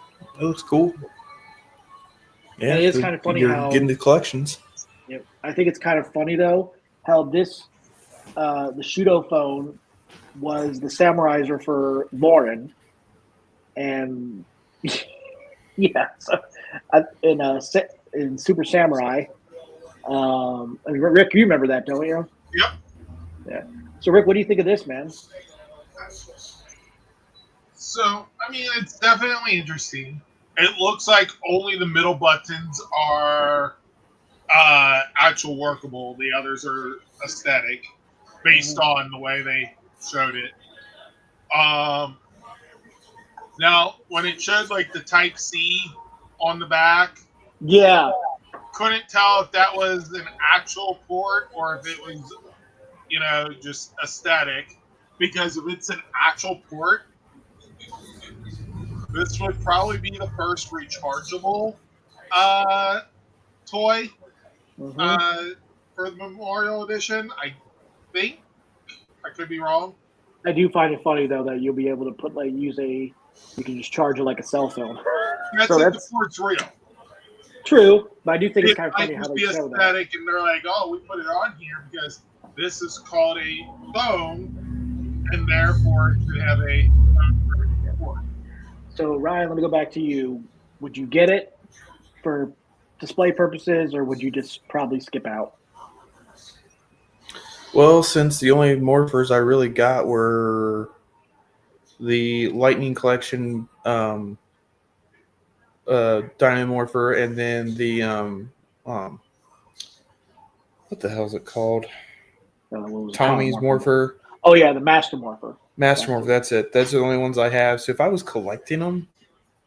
looks cool. Yeah, And it is kind of funny you're how getting the collections. I think it's kind of funny though how this the Shudo phone was the Samuraiser for Lauren, and yeah, so in Super Samurai. I mean, Rick, you remember that, don't you? Yep. Yeah. So, Rick, what do you think of this, man? So, I mean, it's definitely interesting. It looks like only the middle buttons are actual workable. The others are aesthetic, based on the way they showed it. Now, when it showed like the Type C on the back, Yeah. couldn't tell if that was an actual port or if it was, just aesthetic. Because if it's an actual port, this would probably be the first rechargeable toy for the Memorial Edition. I think. I could be wrong. I do find it funny though that you'll be able to you can just charge it like a cell phone. That's So if that's the port's real. true, but I do think it's It kind of might funny how just they be show that. aesthetic, and they're like, "Oh, we put it on here because this is called a phone, and therefore it should have a port." So Ryan, let me go back to you. Would you get it for display purposes, or would you just probably skip out? Well, since the only morphers I really got were the Lightning Collection Dynamorpher, and then the what the hell is it called? Tommy's Morpher. Oh yeah, the Master Morpher. Master Morpher, that's it. That's the only ones I have. So if I was collecting them,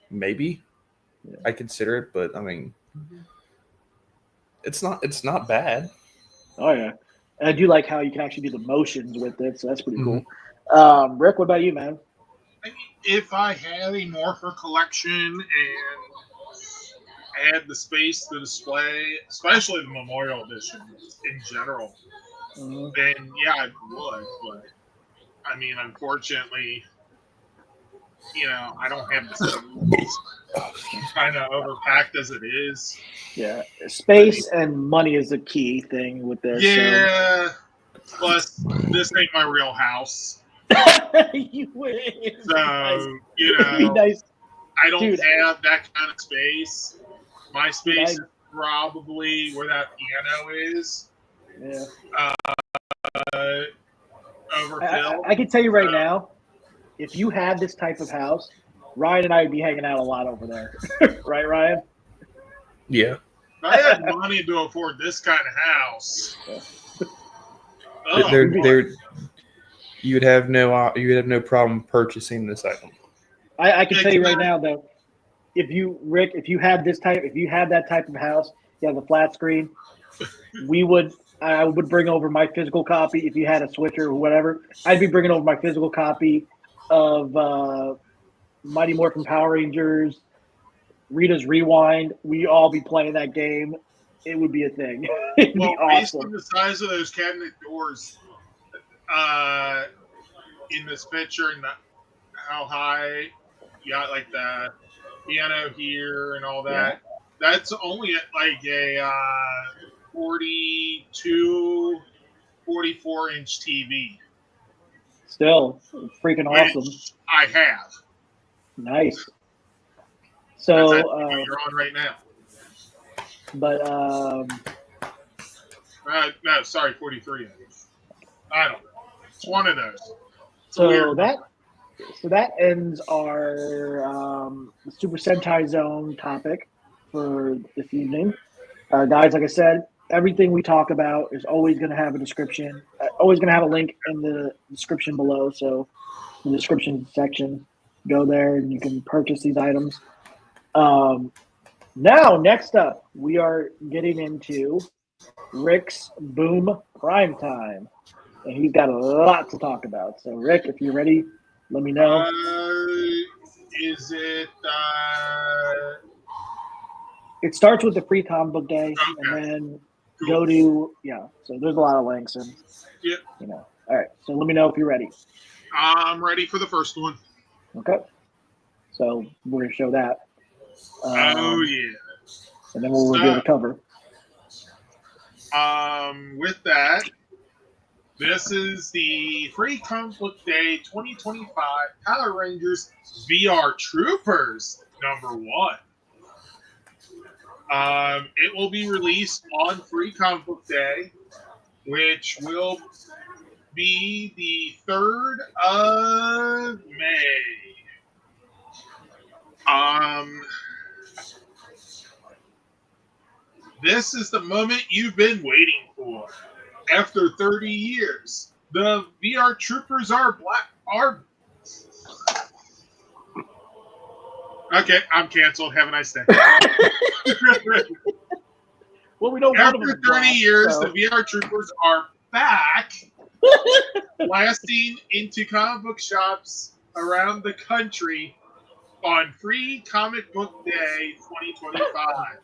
maybe I'd consider it. But I mean, it's not bad. Oh yeah, and I do like how you can actually do the motions with it, so that's pretty cool. Rick, what about you, man? I mean, if I had a Morpher collection and had the space to display, especially the Memorial Edition in general, then yeah, I would. But I mean, unfortunately, I don't have the space. Kind of overpacked as it is. Yeah, space and money is a key thing with this. Yeah. So. Plus, this ain't my real house. You win. So, nice. I don't have that kind of space. My space is probably where that piano is. Yeah. Overfilled. I can tell you right now, if you had this type of house, Ryan and I would be hanging out a lot over there. Right, Ryan? Yeah. I had money to afford this kind of house. You would have no problem purchasing this item. I can tell you right now though, if you had that type of house, you have the flat screen, I would bring over my physical copy. If you had a Switcher or whatever, I'd be bringing over my physical copy of Mighty Morphin Power Rangers, Rita's Rewind. We all be playing that game. It would be a thing. It'd be based awesome. on the size of those cabinet doors in this picture and how high you got like the piano here and all that, that's only at like a 42, 44-inch TV. Still freaking awesome. I have. Nice. So you're on right now. But no, sorry, 43 inch. I don't know. It's one of those. So that ends our Super Sentai Zone topic for this evening. Guys, like I said, everything we talk about is always going to have a description, always going to have a link in the description below. So in the description section, go there and you can purchase these items. Now, next up, we are getting into Rick's Boom Prime Time. And he's got a lot to talk about. So, Rick, if you're ready, let me know. Is it It starts with the free comic book day, Okay. and then Cool. go to So there's a lot of links, and Yep. All right. So let me know if you're ready. I'm ready for the first one. Okay. So we're gonna show that. Oh yeah. And then we'll reveal the cover. With that, this is the Free Comic Book Day 2025 Power Rangers VR Troopers #1. It will be released on Free Comic Book Day, which will be the 3rd of May. This is the moment you've been waiting for. After 30 years, the VR Troopers are Okay, I'm canceled. Have a nice day. Well, we don't. After 30 years, the VR Troopers are back, blasting into comic book shops around the country on Free Comic Book Day 2025.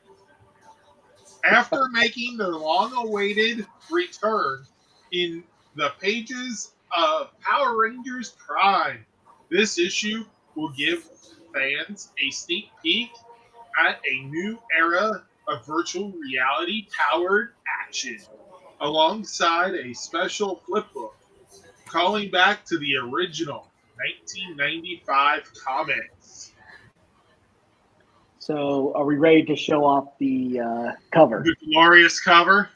After making their long-awaited return in the pages of Power Rangers Prime, this issue will give fans a sneak peek at a new era of virtual reality-powered action, alongside a special flipbook calling back to the original 1995 comics. So, are we ready to show off the cover? The glorious cover.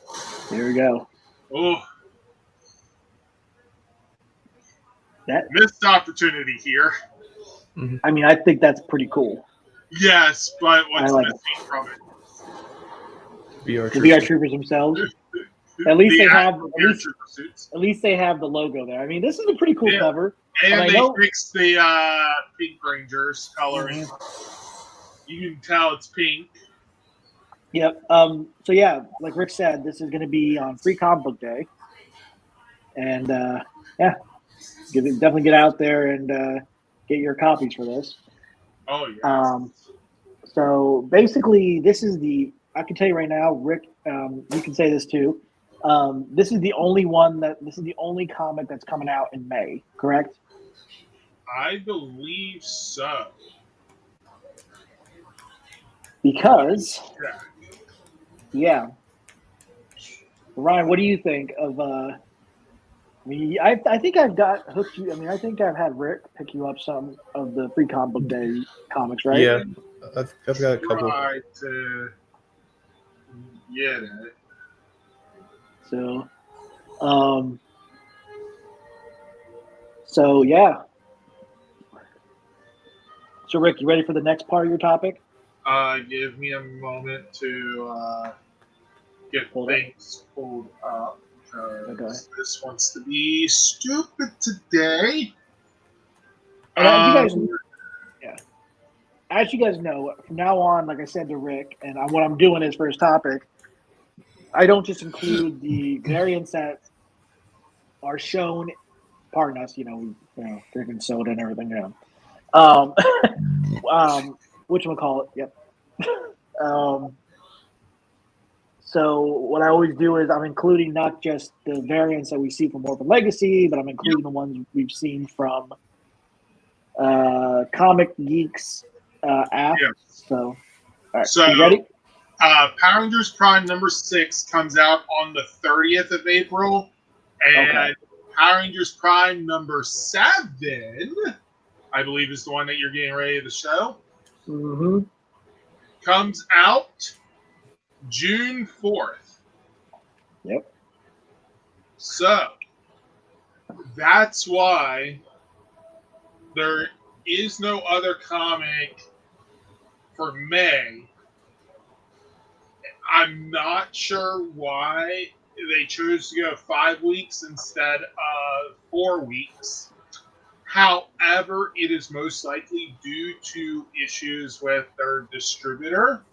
Here we go. Oh, That missed opportunity here. I mean, I think that's pretty cool. Yes, but what's like missing from it? VR The VR Troopers themselves. At least they have at least they have the logo there. I mean, this is a pretty cool cover. And they fixed the Pink Rangers coloring. You can tell it's pink. Yep. So yeah, like Rick said, this is going to be on Free Comic Book Day, and definitely get out there and get your copies for this. Oh yeah. So basically, this is I can tell you right now, Rick. You can say this too. This is the only comic that's coming out in May, correct? I believe so. Because, yeah. Ryan, what do you think of? I think I've got hooked you. I mean, I think I've had Rick pick you up some of the Free Comic Book Day comics, right? Yeah, I've got a couple. Try to get it. So yeah. So Rick, you ready for the next part of your topic? Give me a moment to get things pulled up. This wants to be stupid today. And as you guys know, from now on, like I said to Rick, and what I'm doing is for his topic, I don't just include the variants that are shown. Pardon us, drinking soda and everything. Whatchamacallit? Yep. So what I always do is I'm including not just the variants that we see from Orphan Legacy, but I'm including the ones we've seen from Comic Geeks app. Yeah. So, all right, So, you ready? Power Rangers Prime #6 comes out on the 30th of April, and Power Rangers Prime #7, I believe, is the one that you're getting ready to show. Mm-hmm. Comes out June 4th. Yep. So that's why there is no other comic for May. I'm not sure why they chose to go 5 weeks instead of 4 weeks. However, it is most likely due to issues with their distributor,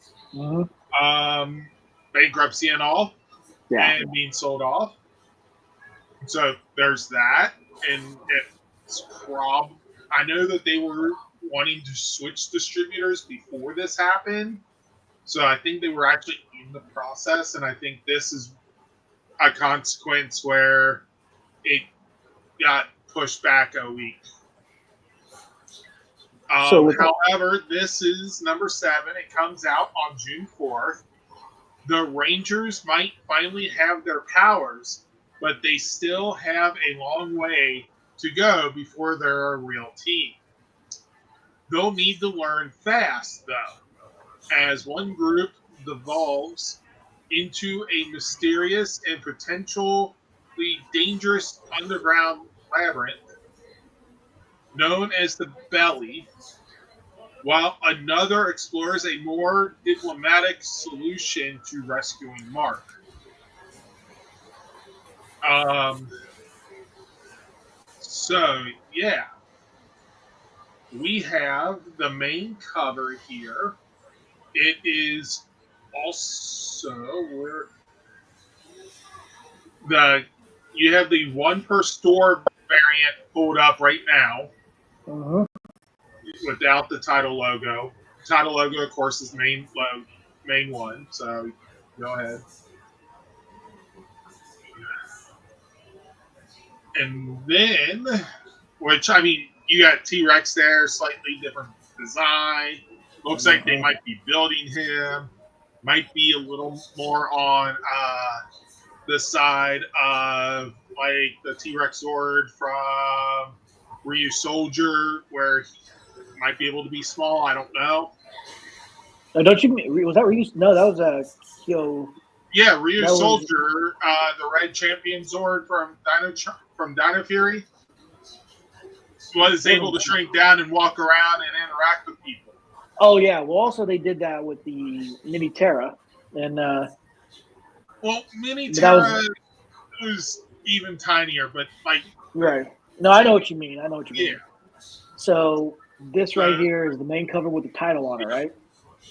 bankruptcy and all, and being sold off. So there's that, and it's I know that they were wanting to switch distributors before this happened, So I think they were actually in the process, and I think this is a consequence where it got pushed back a week. However, this is number 7. It comes out on June 4th. The Rangers might finally have their powers, but they still have a long way to go before they're a real team. They'll need to learn fast, though, as one group devolves into a mysterious and potentially dangerous underground labyrinth known as the Belly, while another explores a more diplomatic solution to rescuing Mark. So, yeah. We have the main cover here. It is also where you have the one per store variant pulled up right now. Uh-huh. Without the title logo. Title logo, of course, is main one. So go ahead. And then, which I mean, you got T-Rex there, slightly different design. Looks like they might be building him. Might be a little more on the side of like the T-Rex Zord from Ryu Soldier, where he might be able to be small. I don't know. Don't you mean, was that Ryu? No, that was a Kyo. Yeah, Ryu Soldier, the Red Champion Zord from Dino Fury, was able to shrink down and walk around and interact with people. Oh yeah, well also they did that with the Mini Terra, and well, Mini Terra was even tinier, but like right. No, I know what you mean. Yeah. So this right here is the main cover with the title on it, right?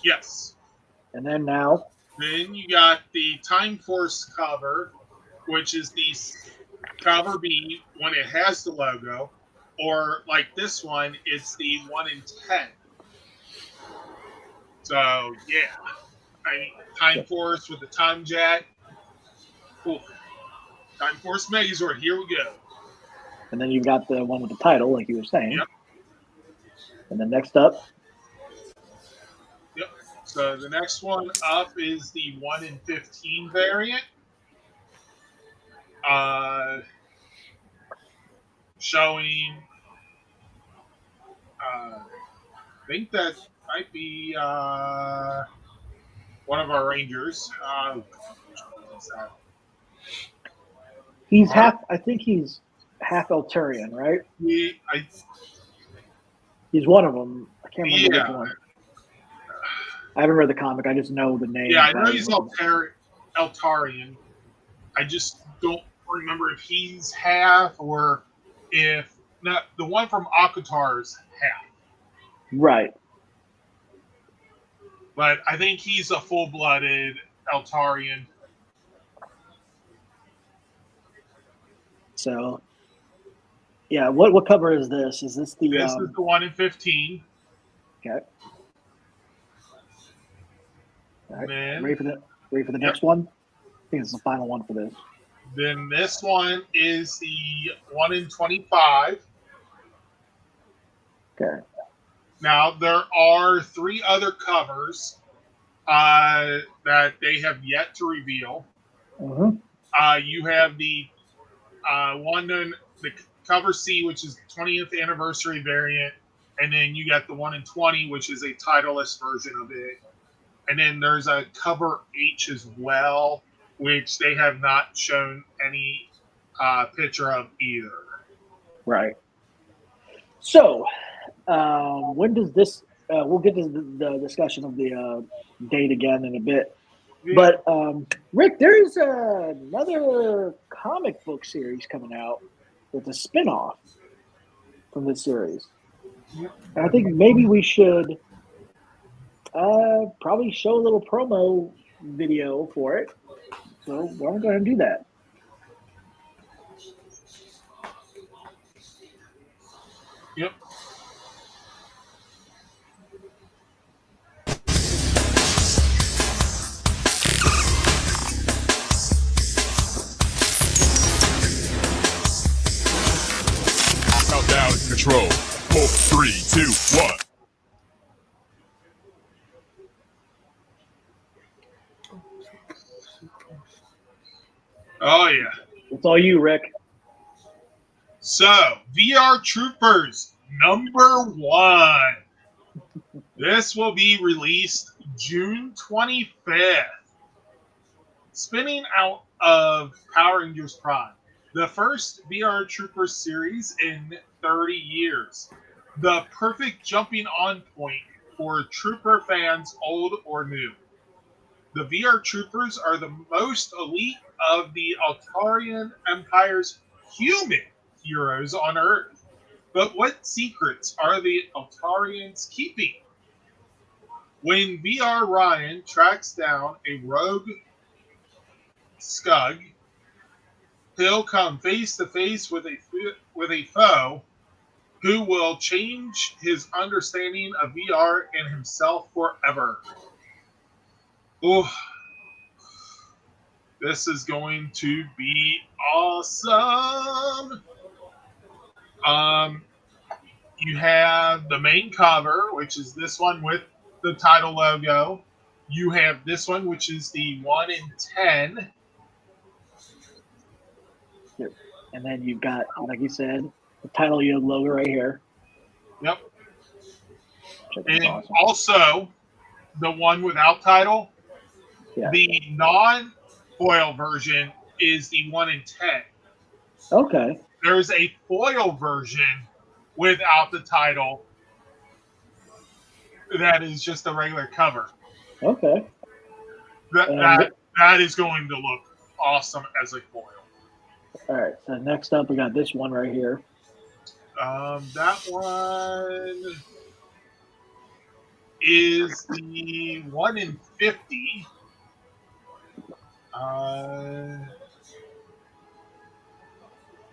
Yes. And then now. Then you got the Time Force cover, which is the cover B when it has the logo, or like this one, it's the 1 in 10. So yeah, Time Force with the Time Jet. Cool. Time Force Megazord. Here we go. And then you've got the one with the title, like you were saying. Yep. And then next up. Yep. So the next one up is the 1 in 15 variant. Showing, I think that might be one of our Rangers. He's half. I think he's half Elturian, right? He's one of them. I can't remember which one. I haven't read the comic. I just know the name. Yeah, I know he's Eltarian. I just don't remember if he's half or if not. The one from Akatar's half. Right. But I think he's a full-blooded Eltarian. So, yeah. What cover is this? Is this the? This is the 1 in 15. Okay. All right. Then, ready for the next one? I think it's the final one for this. Then this one is the 1 in 25. Okay. Now there are 3 other covers that they have yet to reveal. Mm-hmm. You have the the cover C, which is 20th anniversary variant, and then you got the 1 in 20, which is a titleless version of it. And then there's a cover H as well, which they have not shown any picture of either. Right. So, when does this? We'll get to the discussion of the date again in a bit. Yeah. But Rick, there's another comic book series coming out with a spin-off from this series. And I think maybe we should probably show a little promo video for it. So why don't we go ahead and do that? Yep. Oh yeah. It's all you, Rick. So VR Troopers #1. This will be released June 25th. Spinning out of Power Rangers Prime, the first VR Troopers series in 30 years. The perfect jumping on point for Trooper fans, old or new. The VR Troopers are the most elite of the Altarian Empire's human heroes on Earth. But what secrets are the Altarians keeping? When VR Ryan tracks down a rogue Scug, he'll come face to face with a foe who will change his understanding of VR and himself forever. Ooh, this is going to be awesome. You have the main cover, which is this one with the title logo. You have this one, which is the 1 in 10. And then you've got, like you said, the title logo right here. Yep. And awesome. Also, the one without title, the non-foil version is the 1 in 10. Okay. There's a foil version without the title that is just a regular cover. Okay. That is going to look awesome as a foil. All right. So next up, we got this one right here. That one is the 1 in 50.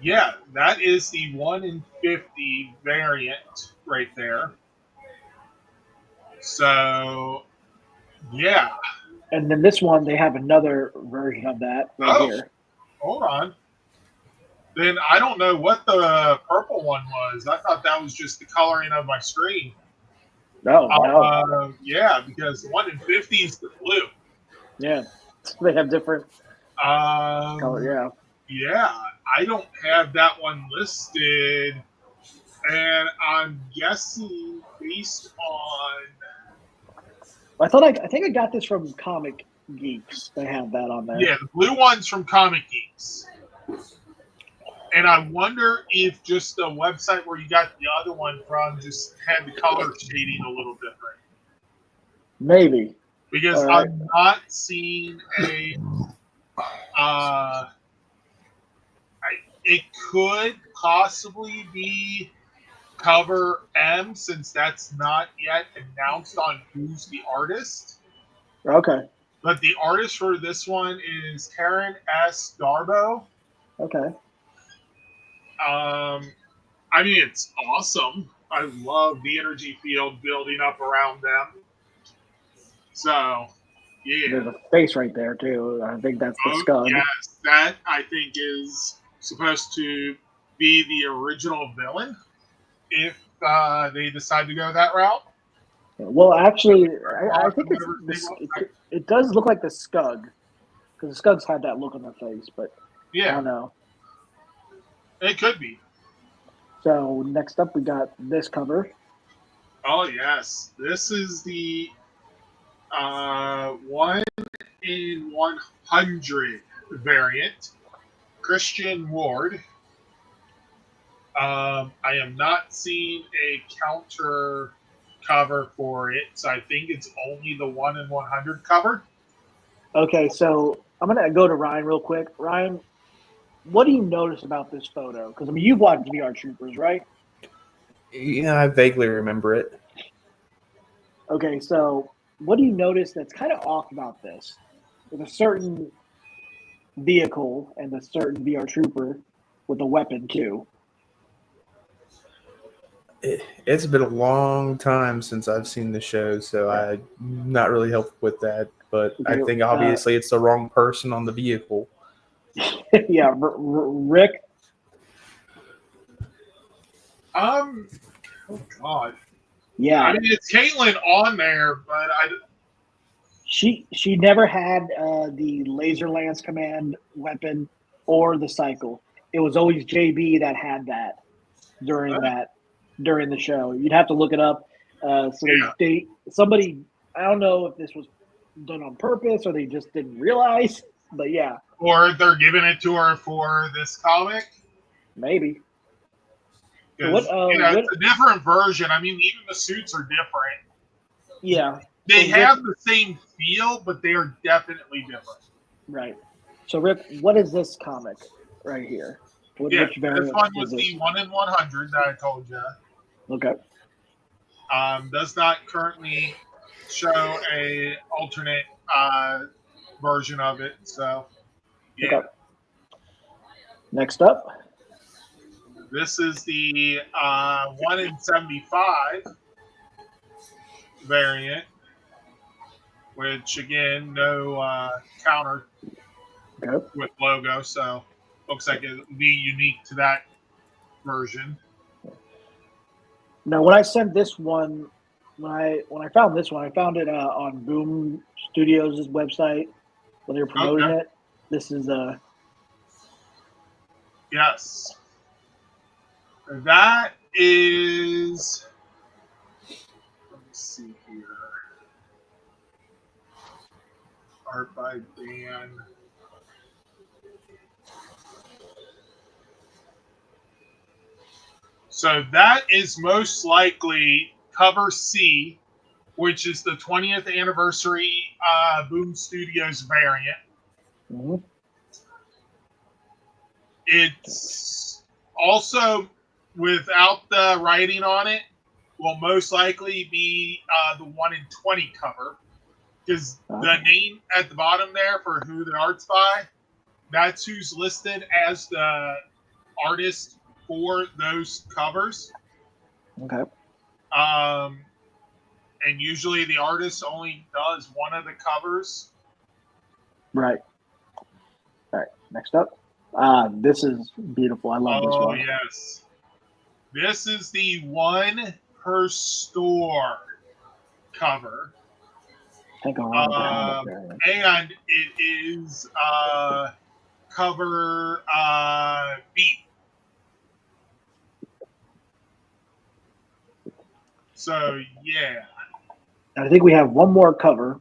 Yeah, that is the 1 in 50 variant right there. So, yeah. And then this one, they have another version of that right here. Hold on. Then I don't know what the purple one was. I thought that was just the coloring of my screen. No. Yeah, because the 1 in 50 is the blue. Yeah. They have different color. Yeah. Yeah, I don't have that one listed. And I'm guessing based on. I think I got this from Comic Geeks. They have that on there. Yeah, the blue one's from Comic Geeks. And I wonder if just the website where you got the other one from just had the color shading a little different. Maybe. Because I'm not seeing a. It could possibly be cover M, since that's not yet announced on who's the artist. Okay. But the artist for this one is Karen S. Darbo. Okay. I mean, it's awesome. I love the energy field building up around them. So, yeah. There's a face right there, too. I think that's the Scud. Yes, that I think is supposed to be the original villain if they decide to go that route. Well, actually, I think it does look like the Scug, because the Scugs had that look on their face, but I don't know. It could be. So next up, we got this cover. Oh yes, this is the 1 in 100 variant. Christian Ward. I am not seeing a counter cover for it, so I think it's only the 1 in 100 cover. Okay, so I'm gonna go to Ryan real quick. Ryan, what do you notice about this photo? Because I mean, you've watched VR Troopers, right? Yeah, I vaguely remember it. Okay, so what do you notice that's kind of off about this? With a certain vehicle and a certain VR Trooper with a weapon too. It's been a long time since I've seen the show, so I'm not really helpful with that. But I think obviously it's the wrong person on the vehicle. Yeah, Rick. Oh God. Yeah. I mean, it's Caitlin on there, but She never had the laser lance command weapon or the cycle. It was always JB that had that during the show. You'd have to look it up. They somebody, I don't know if this was done on purpose or they just didn't realize, but yeah. Or they're giving it to her for this comic. Maybe. It's a different version. I mean, even the suits are different. Yeah. They have the same feel, but they are definitely different. Right. So, Rick, what is this comic right here? This one was the 1 in 100 that I told you. Okay. Does not currently show a alternate version of it. So, yeah. Okay. Next up. This is the 1 in 75 variant, which again, no counter with logo, so looks like it would be unique to that version. Now, when I sent this one, when I found this one, I found it on Boom Studios' website when they were promoting it. This is yes. That is, let me see here. Art by Dan. So that is most likely cover C, which is the 20th anniversary Boom Studios variant. Mm-hmm. It's also, without the writing on it, will most likely be the 1 in 20 cover. Because the name at the bottom there for who the art's by, that's who's listed as the artist for those covers. Okay. And usually the artist only does one of the covers. Right. All right. Next up. This is beautiful. I love this one. Oh, yes. This is the one per store cover. I think I'll there. And it is cover B. So, yeah. I think we have one more cover.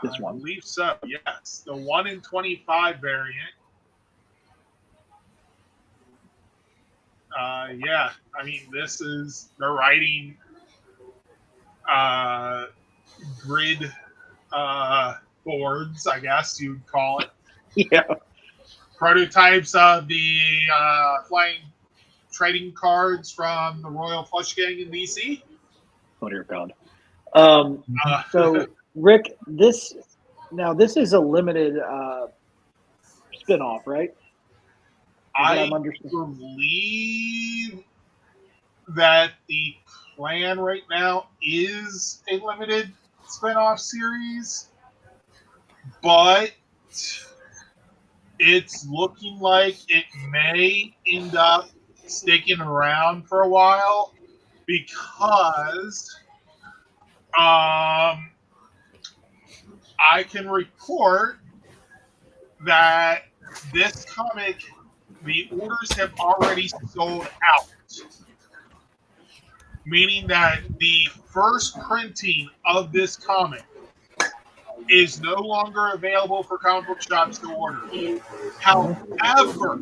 This one. I believe so, yes. The 1 in 25 variant. Yeah, I mean, this is the writing grid boards, I guess you would call it. Yeah. Prototypes of the flying trading cards from the Royal Flush Gang in DC. Oh, dear God. So, Rick, this is a limited spinoff, right? I believe that the plan right now is a limited spinoff series, but it's looking like it may end up sticking around for a while because I can report that this comic, the orders have already sold out, meaning that the first printing of this comic is no longer available for comic book shops to order. However,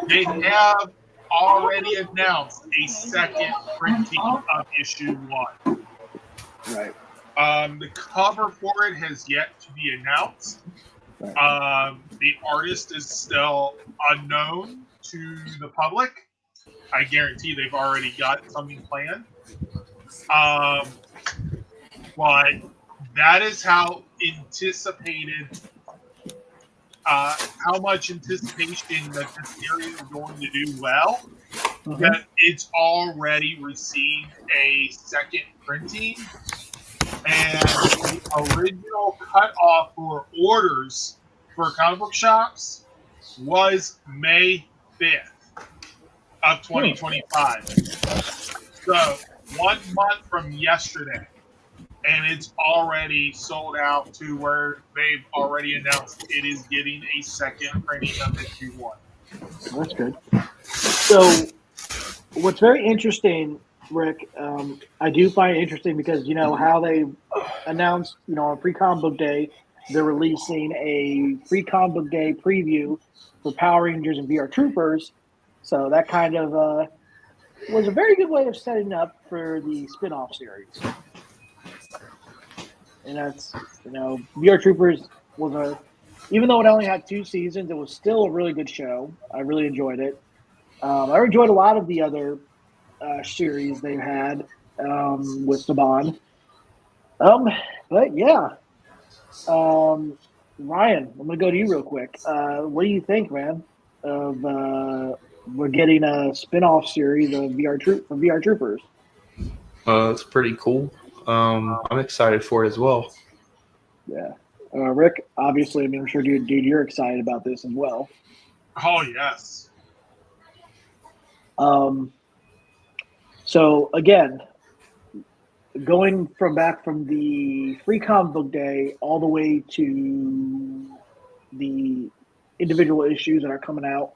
they have already announced a second printing of issue 1. Right. The cover for it has yet to be announced. The artist is still unknown to the public. I guarantee they've already got something planned. But that is how anticipated, how much anticipation that this series is going to do well, that it's already received a second printing. And the original cutoff for orders for comic book shops was May 5th of 2025. So 1 month from yesterday, and it's already sold out to where they've already announced it is getting a second printing of issue 1. That's good. So, what's very interesting, Rick, I do find it interesting because how they announced, on Free Comic Book Day, they're releasing a Free Comic Book Day preview for Power Rangers and VR Troopers. So that kind of was a very good way of setting up for the spin-off series. And that's, VR Troopers was even though it only had 2 seasons, it was still a really good show. I really enjoyed it. I enjoyed a lot of the other series they've had with Saban. But yeah, Ryan, I'm gonna go to you real quick. What do you think, man? Of we're getting a spin-off series of VR Troopers. It's pretty cool. I'm excited for it as well. Yeah, Rick. Obviously, I mean, I'm sure, dude, you're excited about this as well. Oh yes. So again, going back from the Free Comic Book Day all the way to the individual issues that are coming out,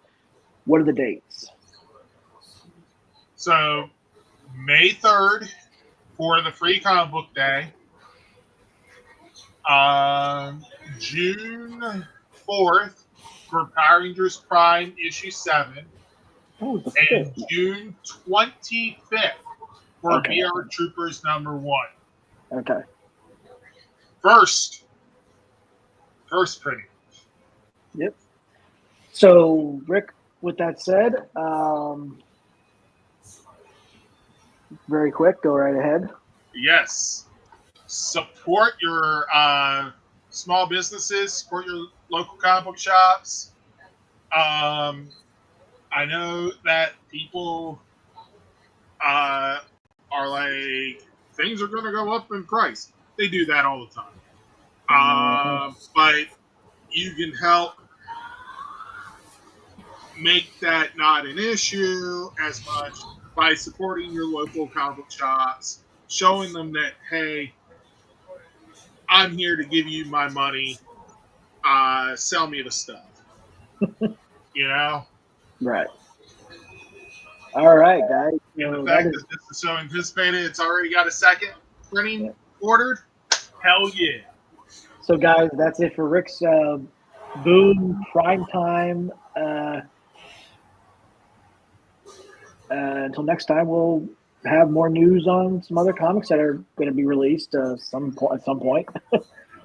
what are the dates? So May 3rd for the Free Comic Book Day. June 4th for Power Rangers Prime issue 7. Oh, the And 5th. June 25th for VR Troopers number 1. Okay. First printing. Yep. So, Rick, with that said, very quick, go right ahead. Yes. Support your small businesses, support your local comic book shops. I know that people are like, things are going to go up in price. They do that all the time. But you can help make that not an issue as much by supporting your local comic book shops, showing them that, hey, I'm here to give you my money. Sell me the stuff. Right. All right, guys. And the fact that this is so anticipated, it's already got a second printing ordered. Hell yeah. So, guys, that's it for Rick's Boom Primetime. Until next time, we'll have more news on some other comics that are going to be released at some point.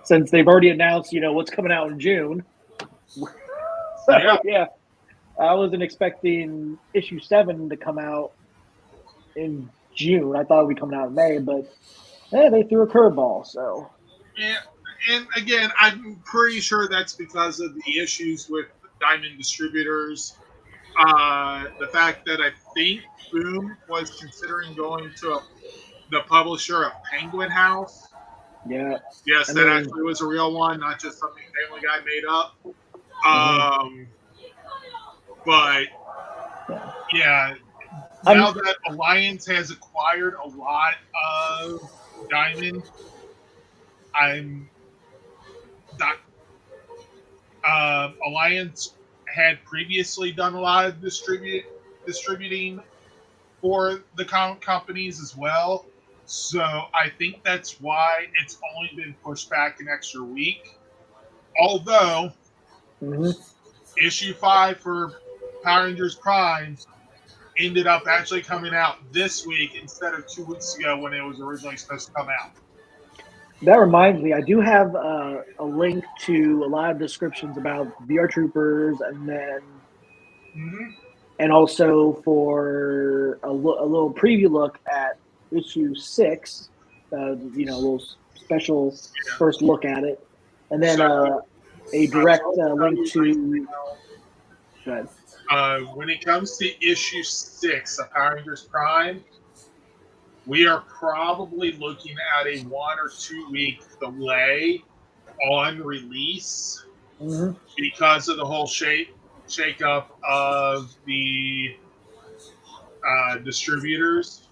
Since they've already announced, what's coming out in June. So, yeah, I wasn't expecting issue 7 to come out in June. I thought it would be coming out in May, but they threw a curveball. So, yeah, and again, I'm pretty sure that's because of the issues with Diamond Distributors. The fact that I think Boom was considering going to the publisher of Penguin House. Yeah. Yes, that actually was a real one, not just something Family Guy made up. But yeah, now that Alliance has acquired a lot of Diamond, Alliance had previously done a lot of distributing for the companies as well. So I think that's why it's only been pushed back an extra week. Although issue 5 for Power Rangers Prime ended up actually coming out this week instead of 2 weeks ago when it was originally supposed to come out. That reminds me, I do have a link to a lot of descriptions about VR Troopers, and then and also for a little preview look at issue 6, a little special first look at it, and then a direct link to. Go ahead. When it comes to issue 6 of Power Rangers Prime, we are probably looking at a 1 or 2 week delay on release because of the whole shake-up of the distributors.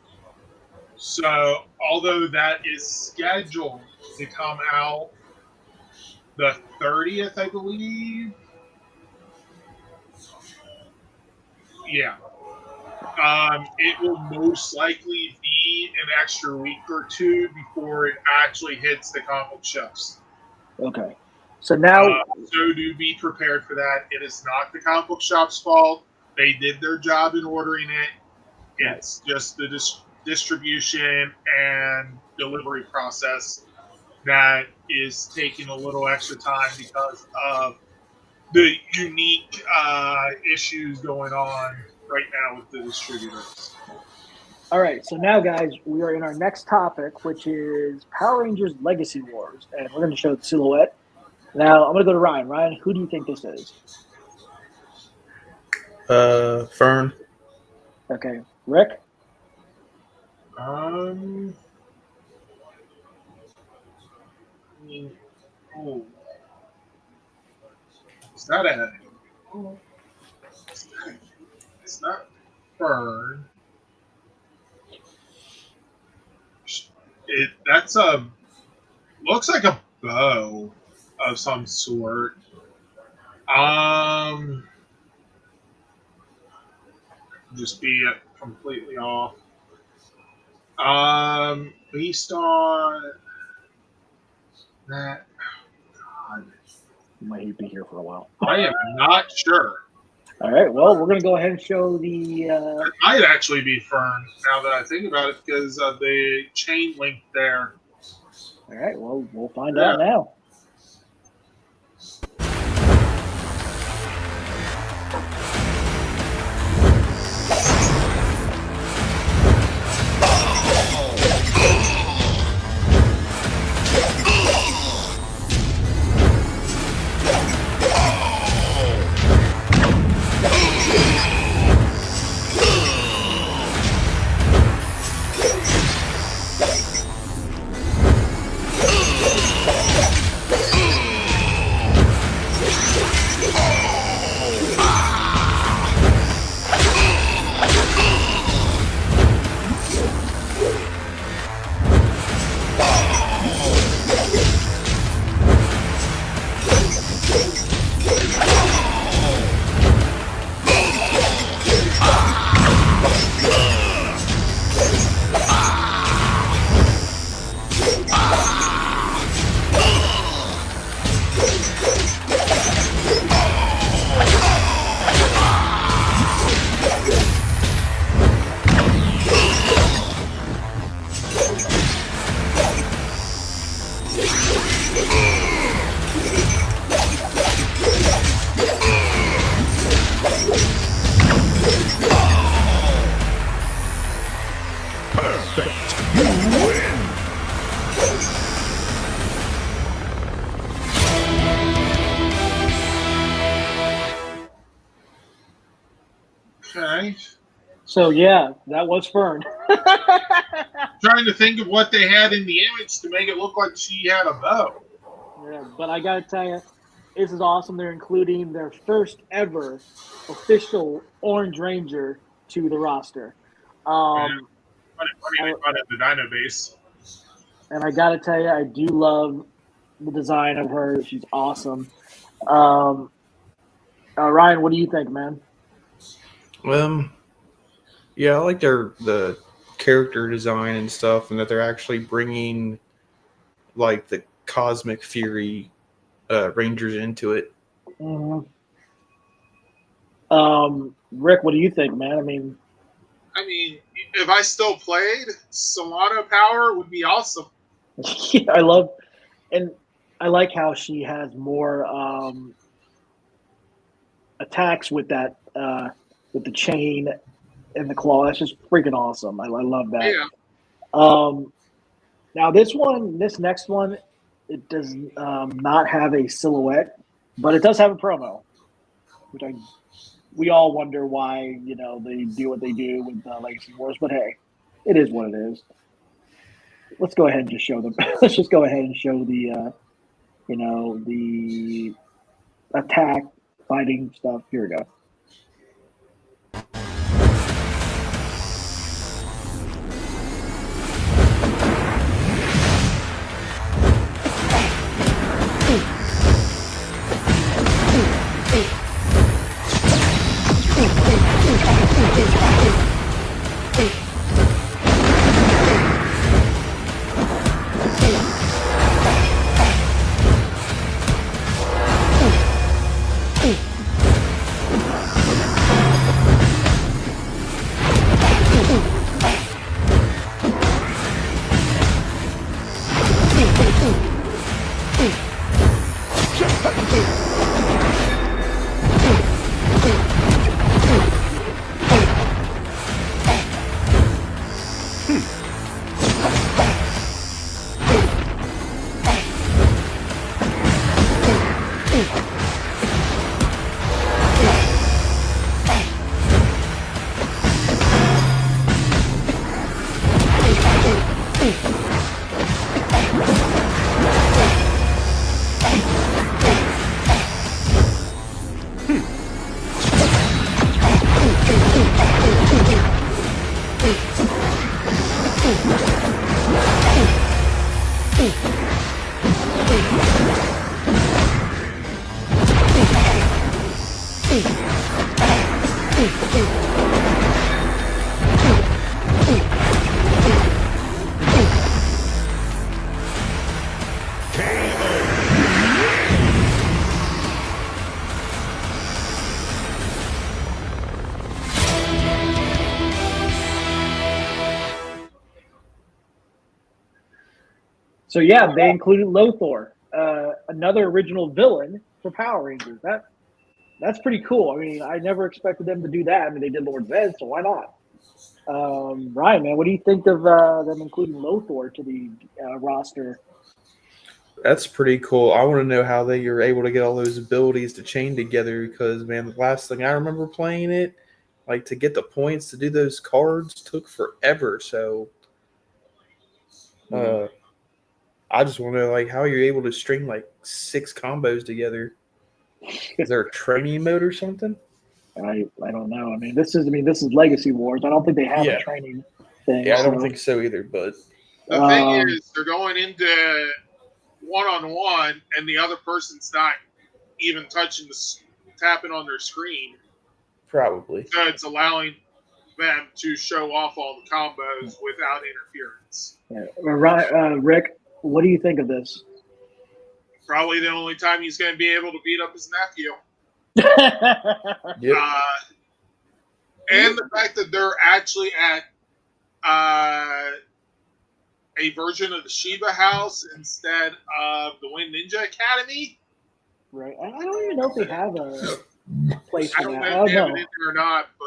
So although that is scheduled to come out the 30th, I believe. Yeah. It will most likely be an extra week or two before it actually hits the comic shops. Okay. So now, so do be prepared for that. It is not the comic book shop's fault. They did their job in ordering it. It's just the distribution and delivery process that is taking a little extra time because of the unique issues going on right now with the distributors. all right. So now, guys, we are in our next topic, which is Power Rangers Legacy Wars, and we're going to show the silhouette. Now, I'm going to go to Ryan. Ryan, who do you think this is? Fern. Okay. Rick? Is that a? It's not Fern. That's a. Looks like a bow of some sort. Just be completely off. Based on that, God, You might be here for a while. I am not sure. All right. Well, we're going to go ahead and show the. It might actually be Fern now that I think about it because of the chain link there. All right. Well, we'll find out now. Okay. So, yeah, that was Fern. Trying to think of what they had in the image to make it look like she had a bow. Yeah, but I got to tell you, this is awesome. They're including their first ever official Orange Ranger to the roster. Funny the Dino base. And I got to tell you, I do love the design of her. She's awesome. Ryan, what do you think, man? Yeah, I like the character design and stuff, and that they're actually bringing like the Cosmic Fury Rangers into it. Mm-hmm. Rick, what do you think, man? I mean, if I still played, Solano Power would be awesome. yeah, I like how she has more attacks with that with the chain and the claw. That's just freaking awesome. I love that. Yeah. Now this next one, it does not have a silhouette, but it does have a promo, which we all wonder why they do what they do with Legacy Wars. But hey, it is what it is. Let's go ahead and just show them. Let's just go ahead and show the the attack fighting stuff. Here we go. So yeah, they included Lothar, another original villain for Power Rangers. That's pretty cool. I mean, I never expected them to do that. I mean, they did Lord Zed, so why not? Ryan, man, what do you think of them including Lothar to the roster? That's pretty cool. I want to know how they are able to get all those abilities to chain together because, man, the last thing I remember playing it, like to get the points to do those cards took forever. So I just want to know, like, how you're able to string like 6 combos together. Is there a training mode or something? I don't know. I mean, this is Legacy Wars. I don't think they have a Yeah. training thing. Yeah, I don't think so either. But The thing is, they're going into one-on-one, and the other person's not even tapping on their screen. probably. So it's allowing them to show off all the combos without interference. Yeah. Rick, what do you think of this? Probably the only time he's going to be able to beat up his nephew. Yep. And the fact that they're actually at a version of the Shiba House instead of the Wind Ninja Academy. Right. I don't even know if they have a place for I don't that. know if they have it in there or not, but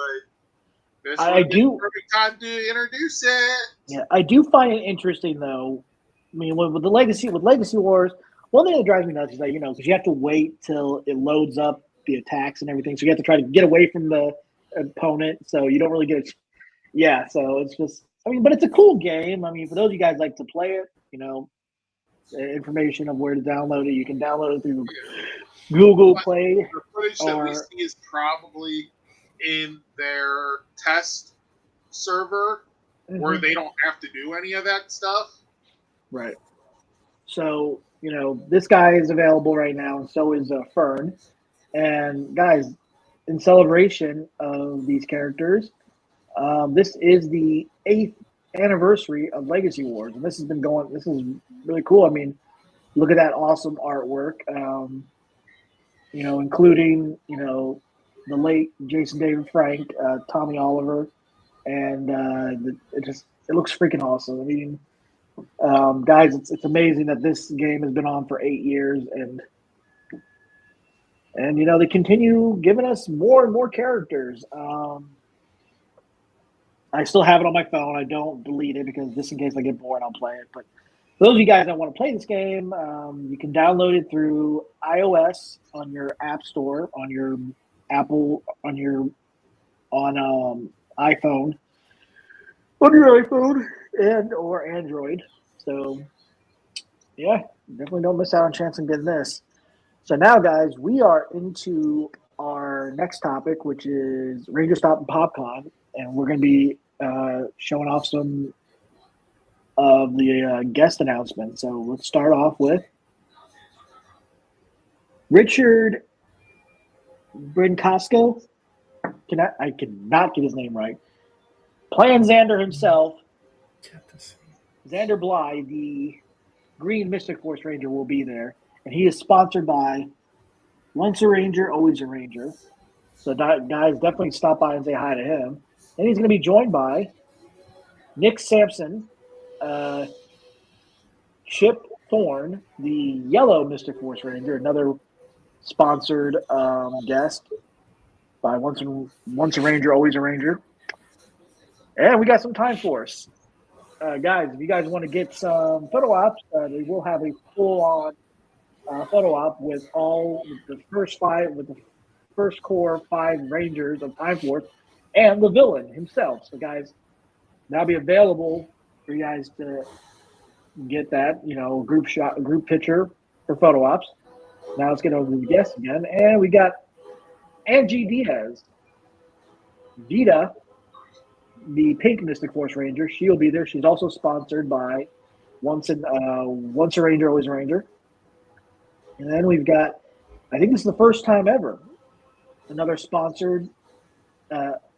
this would be the perfect time to introduce it. Yeah, I do find it interesting though. I mean, with Legacy Wars, one thing that drives me nuts is that because you have to wait till it loads up the attacks and everything, so you have to try to get away from the opponent, so you don't really get it. Yeah, so it's just, but it's a cool game. I mean, for those of you guys like to play it, information of where to download it, you can download it through Google Play. The footage that we see is probably in their test server where they don't have to do any of that stuff. Right. So, this guy is available right now, and so is Fern. And guys, in celebration of these characters, this is the 8th anniversary of Legacy Wars, and this is really cool. I mean, look at that awesome artwork. Including the late Jason David Frank, Tommy Oliver, and it looks freaking awesome. I mean, guys, it's amazing that this game has been on for 8 years, and they continue giving us more and more characters. I still have it on my phone. I don't delete it because just in case I get bored, I'll play it. But for those of you guys that want to play this game, you can download it through iOS on your App Store, on your Apple, on iPhone, and or Android. So yeah, definitely don't miss out on a chance on getting this. So now, guys, we are into our next topic, which is Ranger Stop and PopCon, and we're going to be showing off some of the guest announcements. So let's start off with Richard Brinkowski. I cannot get his name right. Plan Xander himself, Xander Bly, the Green Mystic Force Ranger, will be there, and he is sponsored by Once a Ranger, Always a Ranger. So guys, definitely stop by and say hi to him. And he's going to be joined by Nick Sampson, Chip Thorne, the Yellow Mystic Force Ranger, another sponsored guest by Once a Ranger, Always a Ranger. And we got some time for us. Guys, if you guys want to get some photo ops, we will have a full-on photo op with the first core 5 Rangers of Time Force and the villain himself. So, guys, that'll be available for you guys to get that, group picture for photo ops. Now let's get over to the guests again. And we got Angie Diaz, Vita, the Pink Mystic Force Ranger. She'll be there. She's also sponsored by Once a Ranger, Always a Ranger. And then we've got, I think this is the first time ever, another sponsored,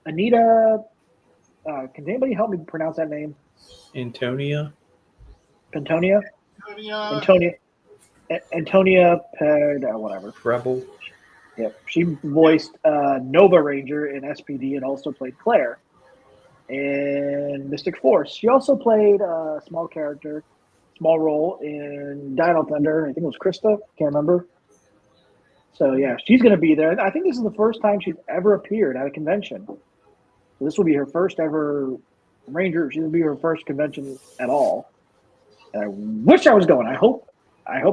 Anita. Can anybody help me pronounce that name? Antonia. Antonia, whatever. Rebel. Yep. She voiced Nova Ranger in SPD and also played Claire in Mystic Force. She also played a small role in Dino Thunder. I think it was Krista. Can't remember. So, yeah, she's going to be there. I think this is the first time she's ever appeared at a convention. So this will be her first ever Ranger. She'll be her first convention at all. And I wish I was going. I hope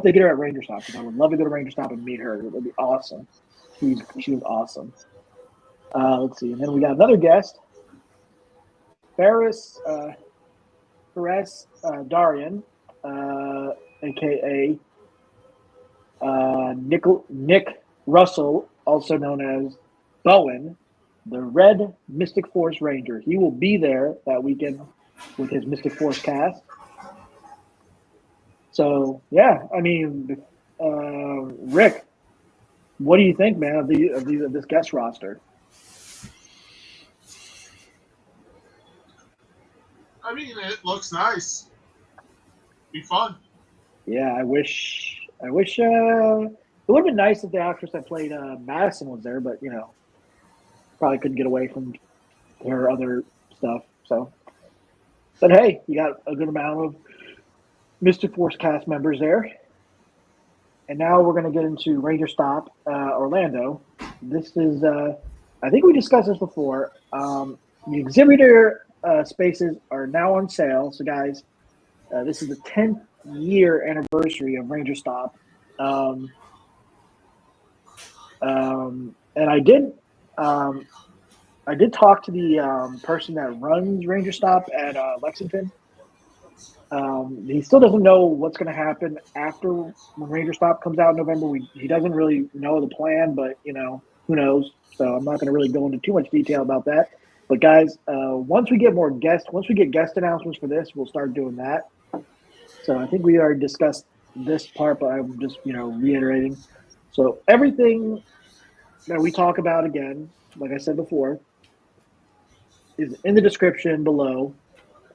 they get her at Ranger Stop, because I would love to go to Ranger Stop and meet her. It would be awesome. She was awesome. Let's see. And then we got another guest, Ferris Darian, a.k.a. Nick Russell, also known as Bowen, the Red Mystic Force Ranger. He will be there that weekend with his Mystic Force cast. So, yeah, I mean, Rick, what do you think, man, of this guest roster? I mean, it looks nice. Be fun. Yeah, I wish it would have been nice if the actress that played Madison was there, but, probably couldn't get away from her other stuff. So, but hey, you got a good amount of Mystic Force cast members there. And now we're going to get into Ranger Stop Orlando. This is, I think we discussed this before. The exhibitor spaces are now on sale. So, guys, this is the 10th year anniversary of Ranger Stop. And I did talk to the person that runs Ranger Stop at Lexington. He still doesn't know what's going to happen after when Ranger Stop comes out in November. He doesn't really know the plan, but, who knows? So I'm not going to really go into too much detail about that. But, guys, once we get guest announcements for this, we'll start doing that. So I think we already discussed this part, but I'm just, reiterating. So everything that we talk about, again, like I said before, is in the description below.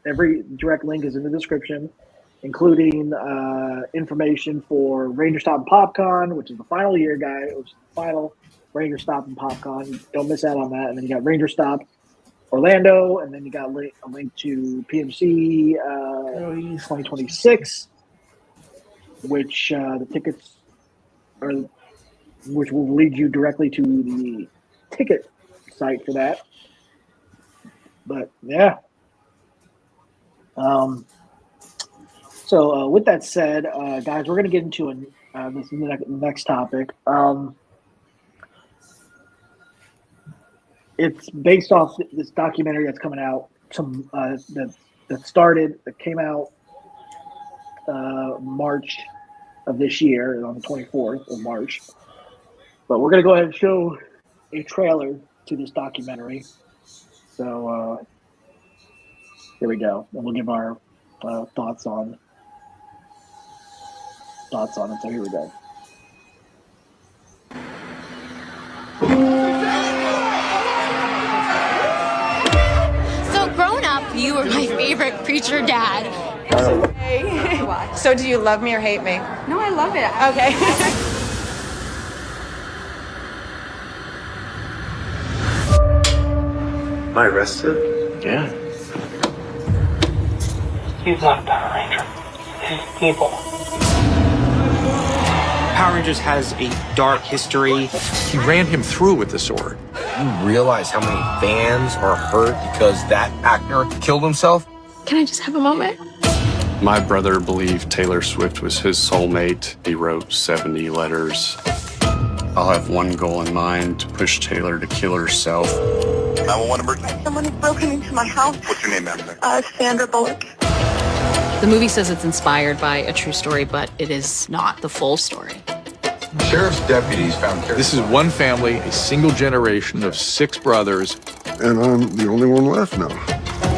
Every direct link is in the description, including information for Ranger Stop and PopCon, which is the final year, guys. It was the final Ranger Stop and PopCon. Don't miss out on that. And then you got Ranger Stop Orlando, and then you got a link to PMC 2026, which the tickets are, which will lead you directly to the ticket site for that. But yeah. So with that said, guys, we're going to get into this next topic. It's based off this documentary that's coming out. That came out March of this year, on the 24th of March. But we're going to go ahead and show a trailer to this documentary. So here we go, and we'll give our thoughts on it. So here we go. So growing up, you were my favorite preacher dad. So do you love me or hate me? No, I love it. Okay. Am I arrested? Yeah. He's not a Power Ranger. He's evil. Power Rangers has a dark history. He ran him through with the sword. You realize how many fans are hurt because that actor killed himself? Can I just have a moment? My brother believed Taylor Swift was his soulmate. He wrote 70 letters. I'll have one goal in mind, to push Taylor to kill herself. 911 emergency. Someone has broken into my house. What's your name, ma'am? Sandra Bullock. The movie says it's inspired by a true story, but it is not the full story. Sheriff's deputies found Carrie. This is one family, a single generation of 6 brothers. And I'm the only one left now.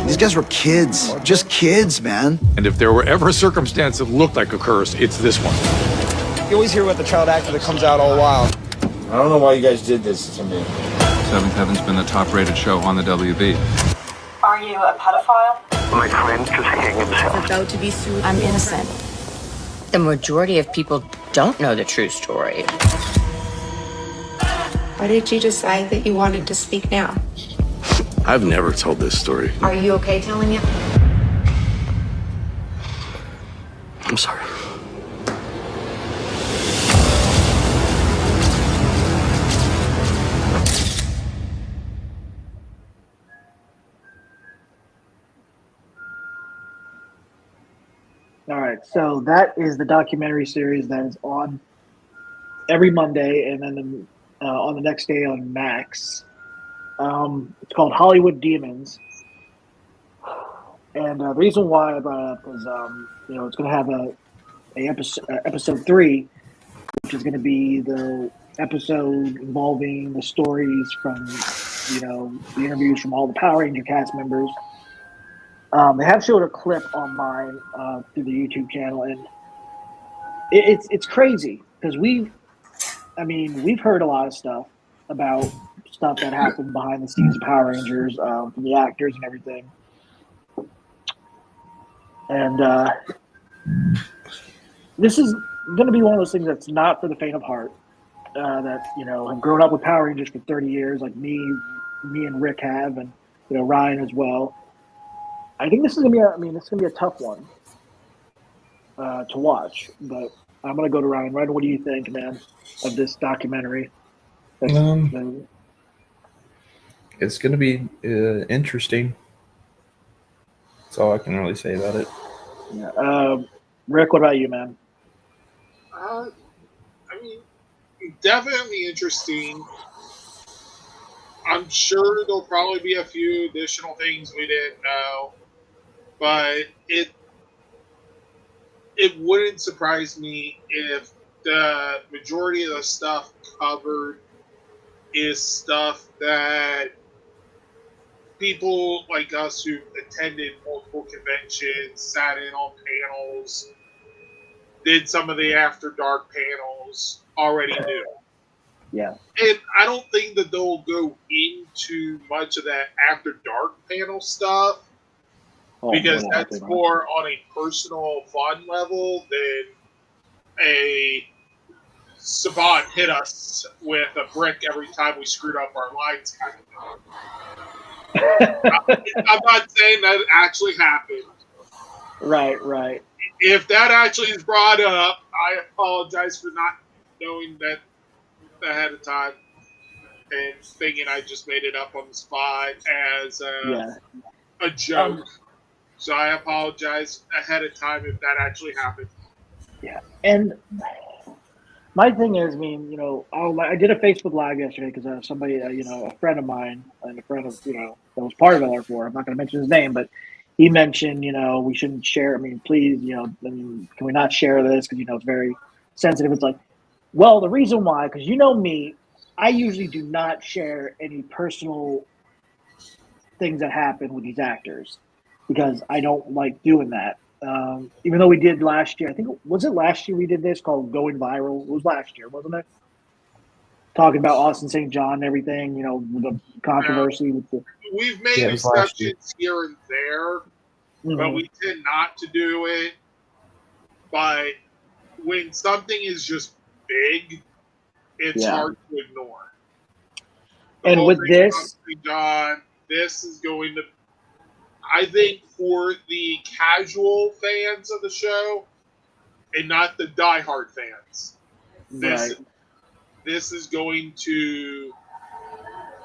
These guys were kids. Just kids, man. And if there were ever a circumstance that looked like a curse, it's this one. You always hear about the child actor that comes out all wild. I don't know why you guys did this to me. Seventh Heaven's been the top-rated show on the WB. Are you a pedophile? My friend just hanged himself. About to be sued. I'm innocent. The majority of people don't know the true story. Why did you decide that you wanted to speak now? I've never told this story. Are you okay telling it? I'm sorry. All right, so that is the documentary series that is on every Monday, and then on the next day on Max. It's called Hollywood Demons, and the reason why I brought it up is, it's going to have episode 3, which is going to be the episode involving the stories from, the interviews from all the Power Ranger cast members. They have showed a clip on mine through the YouTube channel, and it's crazy because we've heard a lot of stuff about stuff that happened behind the scenes of Power Rangers from the actors and everything, and this is going to be one of those things that's not for the faint of heart. That have grown up with Power Rangers for 30 years, like me and Rick have, and Ryan as well. I think this is gonna be a tough one to watch, but I'm gonna go to Ryan. Ryan, what do you think, man, of this documentary? It's gonna be interesting. That's all I can really say about it. Yeah. Rick, what about you, man? Definitely interesting. I'm sure there'll probably be a few additional things we didn't know, but it wouldn't surprise me if the majority of the stuff covered is stuff that people like us who attended multiple conventions, sat in on panels, did some of the After Dark panels, already knew. Yeah. And I don't think that they'll go into much of that After Dark panel stuff because that's more on a personal fun level than a Saban hit us with a brick every time we screwed up our lines kind of thing. I'm not saying that actually happened. Right. If that actually is brought up, I apologize for not knowing that ahead of time and thinking I just made it up on the spot as a joke. So I apologize ahead of time if that actually happened. Yeah, and my thing is, I did a Facebook Live yesterday because somebody, a friend of mine and a friend of, that was part of LR4. I'm not going to mention his name, but he mentioned, we shouldn't share. Please, can we not share this because it's very sensitive. It's like, well, the reason why, because me, I usually do not share any personal things that happen with these actors because I don't like doing that. Even though we did last year, I think, was it last year we did this called Going Viral? It was last year, wasn't it? talking about Austin St. John and everything. You know, the controversy with the. We've made exceptions here and there, but we tend not to do it. But when something is just big, it's hard to ignore. And with this, St. John, this is going to. I think for the casual fans of the show, and not the diehard fans, this is going to,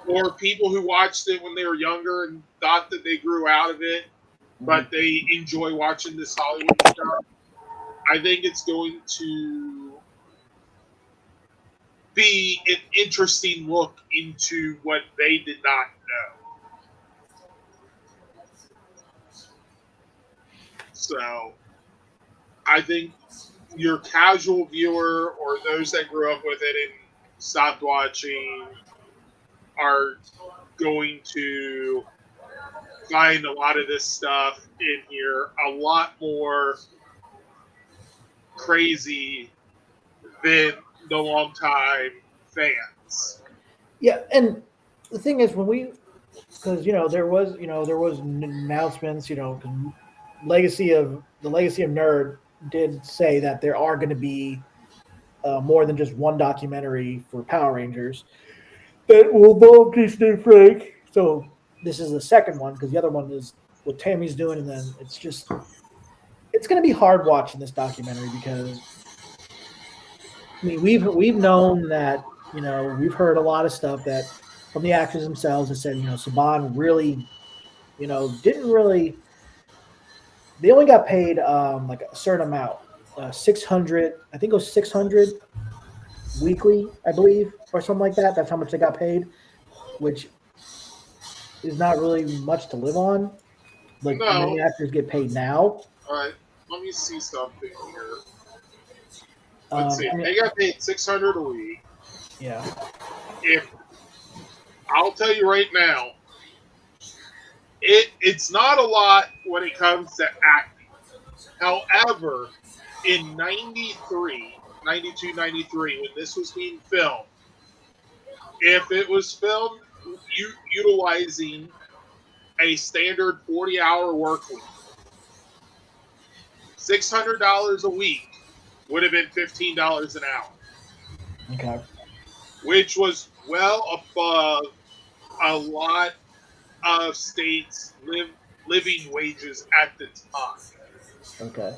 or people who watched it when they were younger and thought that they grew out of it, but they enjoy watching this Hollywood stuff. I think it's going to be an interesting look into what they did not know. So, I think your casual viewer or those that grew up with it and stopped watching are going to find a lot of this stuff in here a lot more crazy than the longtime fans. Yeah, and the thing is, because there was announcements, Legacy of Nerd did say that there are going to be more than just one documentary for Power Rangers that will involve Jason and Frank. So this is the second one, because the other one is what Tammy's doing, and then it's going to be hard watching this documentary because we've known that we've heard a lot of stuff that from the actors themselves that said Saban really didn't really. They only got paid like a certain amount, 600. I think it was 600 weekly, I believe, or something like that. That's how much they got paid, which is not really much to live on. Like many actors get paid now. All right, let me see something here. Let's see. They got paid $600 a week. Yeah. If I'll tell you right now, it's not a lot when it comes to acting. However, in 92, 93, when this was being filmed, if it was filmed utilizing a standard 40-hour work week, $600 a week would have been $15 an hour. Okay. Which was well above a lot of states' living wages at the time. Okay.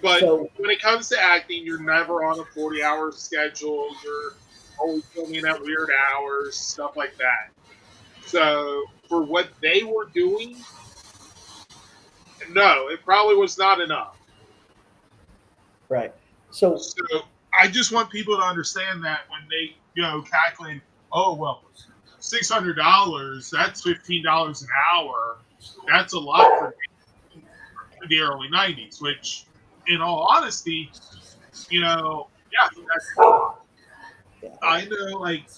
But when it comes to acting, you're never on a 40-hour schedule. You're always filming at weird hours, stuff like that. So for what they were doing, no, it probably was not enough. Right. So I just want people to understand that when they calculate, oh well, $600, that's $15 an hour. That's a lot for the early 90s, which, in all honesty, that's a lot. I know, like,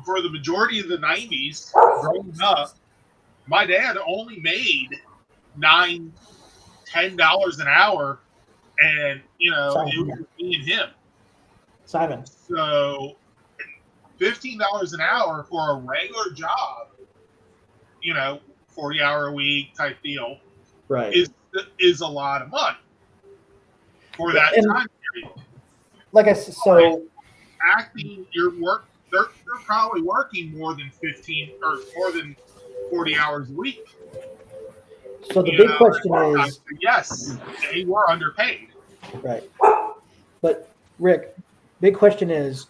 for the majority of the 90s, growing up, my dad only made $9, $10 an hour, and, it was me and him. Simon. So, $15 an hour for a regular job, 40-hour a week type deal, right, is a lot of money for that time period. Like I said, so acting, they're probably working more than 15 or more than 40 hours a week. So the big question is, yes, they were underpaid. Right. But Rick, big question is,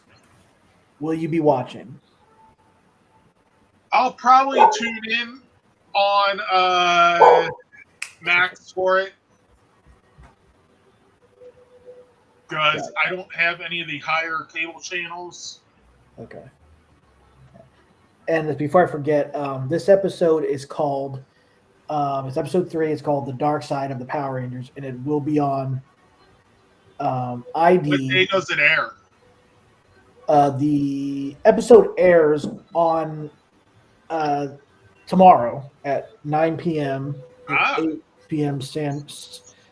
will you be watching? I'll probably tune in on Max for it, because I don't have any of the higher cable channels. Okay. And before I forget, this episode is called, it's episode 3. It's called The Dark Side of the Power Rangers, and it will be on ID. What day does it air? The episode airs on tomorrow at 9 p.m. 8 p.m.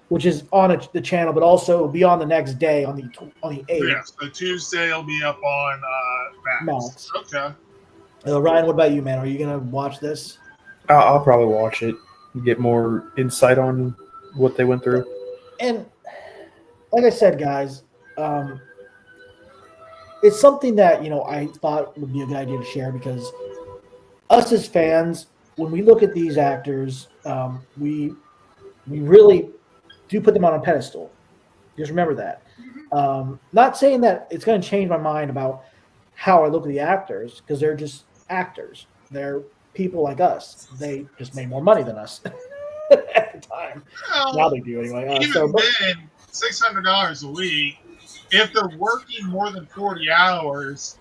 which is on the channel, but also will be on the next day on the 8th. Yes, so Tuesday will be up on Max. Okay. Ryan, what about you, man? Are you gonna watch this? I'll probably watch it and get more insight on what they went through. And like I said, guys, it's something that I thought would be a good idea to share because us as fans, when we look at these actors, we really do put them on a pedestal. Just remember that. Not saying that it's going to change my mind about how I look at the actors because they're just actors. They're people like us. They just made more money than us at the time. Now they do anyway. Even then, $600 a week. If they're working more than 40 hours,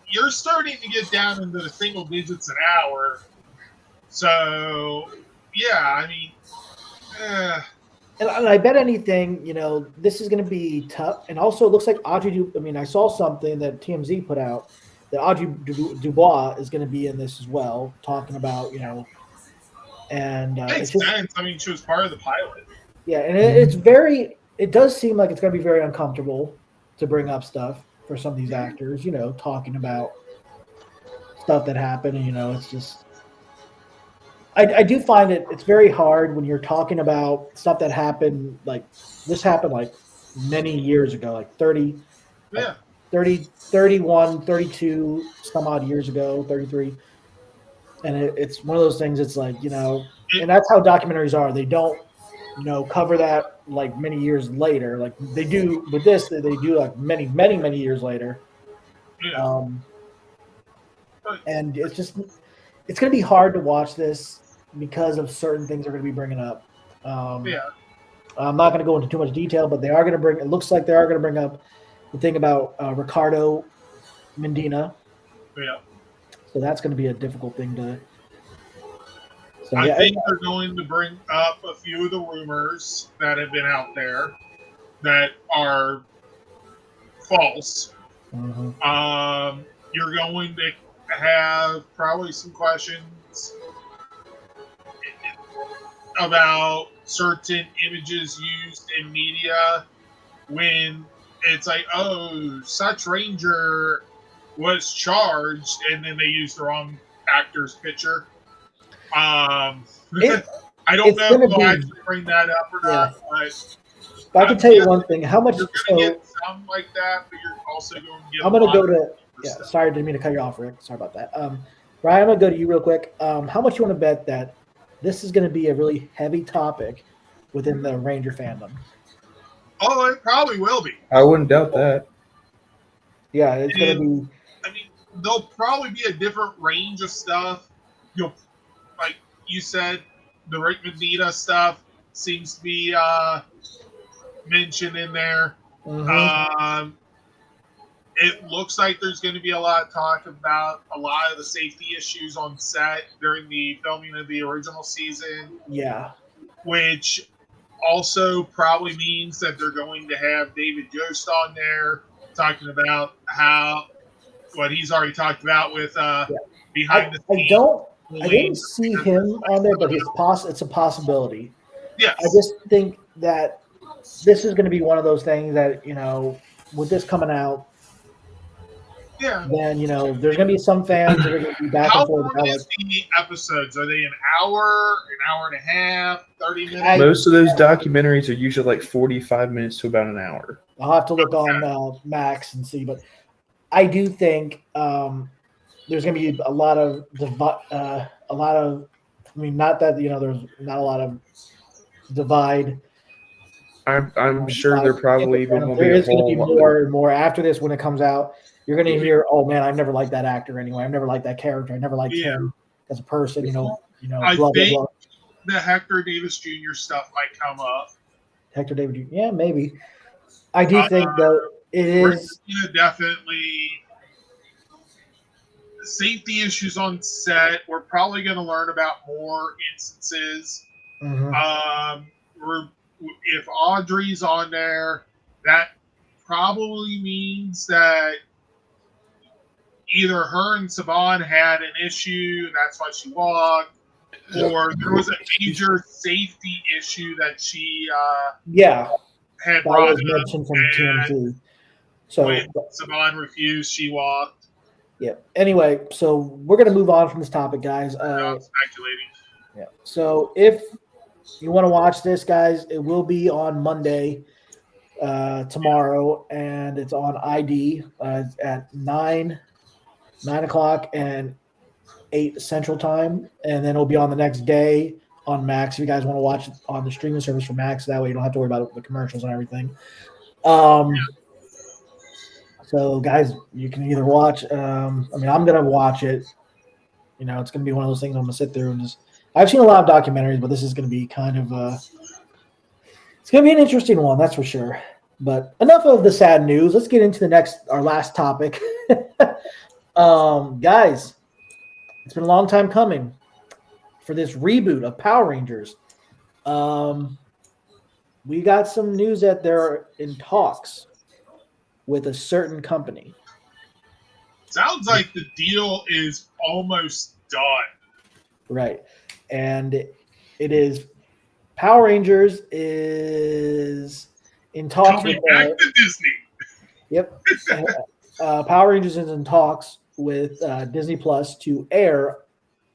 you're starting to get down into the single digits an hour. So, yeah, I mean, And I bet anything, this is going to be tough. And also, it looks like I saw something that TMZ put out that Audrey Dubois is going to be in this as well, talking about, and makes sense. I mean, she was part of the pilot. Yeah, and it does seem like it's going to be very uncomfortable to bring up stuff for some of these actors, talking about stuff that happened. And, it's just, I do find it's very hard when you're talking about stuff that happened, like this happened like many years ago, like 30, 31, 32, some odd years ago, 33. And it's one of those things, it's like, and that's how documentaries are. They don't, cover that like many years later. Like they do with this, they do like many, many, many years later. And it's going to be hard to watch this because of certain things they're going to be bringing up. I'm not going to go into too much detail, but they are going to it looks like they are going to bring up the thing about Ricardo Medina. Yeah. So that's going to be a difficult thing to. So, I think they're going to bring up a few of the rumors that have been out there that are false. Mm-hmm. You're going to have probably some questions about certain images used in media when it's like, oh, such ranger was charged, and then they used the wrong actor's picture. I don't know if they'll actually bring that up or not, but I can tell you one thing: how much you're going to get some like that, but you're also going to get. I'm going to go to. Sorry, didn't mean to cut you off, Rick. Sorry about that. Brian, I'm going to go to you real quick. How much you want to bet that this is going to be a really heavy topic within the Ranger fandom? Oh, it probably will be. I wouldn't doubt that. Yeah, it's going to be. I mean, there'll probably be a different range of stuff. Like you said, the Rick Medina stuff seems to be mentioned in there. Mm-hmm. It looks like there's going to be a lot of talk about a lot of the safety issues on set during the filming of the original season. Yeah. Which also probably means that they're going to have David Yost on there talking about what he's already talked about with behind the scenes. I didn't see him on there, but it's a possibility. Yes. I just think that this is going to be one of those things that, with this coming out, then, there's going to be some fans that are going to be back and forth. How long is the episodes? Are they an hour and a half, 30 minutes? Most of those documentaries are usually like 45 minutes to about an hour. I'll have to look on Max and see, but I do think there's going to be a lot of, not that, there's not a lot of divide. I'm sure there probably even will be there is going to be more and more after this when it comes out. You're going to hear, oh man, I've never liked that actor anyway. I've never liked that character. I never liked him as a person. I blah, think blah, blah. The Hector Davis Jr. stuff might come up. Hector Davis Jr. Yeah, maybe. I do think that it is definitely safety issues on set. We're probably going to learn about more instances. Mm-hmm. If Audrey's on there, that probably means that either her and Saban had an issue, and that's why she walked, or there was a major safety issue that she had brought was mentioned from TMZ. So when Saban refused, she walked. yeah. Anyway, so we're gonna move on from this topic, guys. I'm speculating. Yeah. So if you want to watch this, guys, it will be on Monday, tomorrow, and it's on ID at 9 o'clock and 8 Central Time, and then it'll be on the next day on Max. If you guys want to watch it on the streaming service for Max, that way you don't have to worry about the commercials and everything. So, guys, you can either watch. I'm gonna watch it. You know, it's gonna be one of those things I'm gonna sit through and just. I've seen a lot of documentaries, but this is gonna be kind of. It's gonna be an interesting one, that's for sure. But enough of the sad news. Let's get into our last topic. Guys, it's been a long time coming for this reboot of Power Rangers. We got some news that they're in talks with a certain company. Sounds like the deal is almost done. Right. And it is Power Rangers is in talks Coming with back to Disney. Yep. Power Rangers is in talks with Disney Plus to air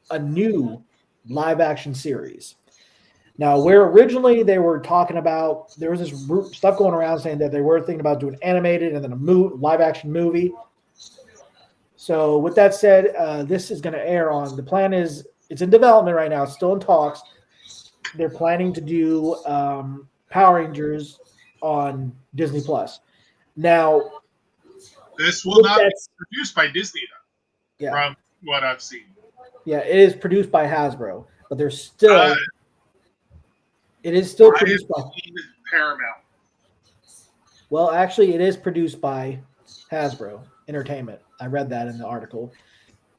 a new live action series. Now, where originally they were talking about, there was this stuff going around saying that they were thinking about doing animated and then a live action movie. So, with that said, this is going to air on. The plan is it's in development right now. It's still in talks. They're planning to do Power Rangers on Disney Plus. Now, this will not be produced by Disney, though, from what I've seen. Yeah, it is produced by Hasbro, but there's still. It is still produced by Paramount. Well, actually, it is produced by Hasbro Entertainment. I read that in the article,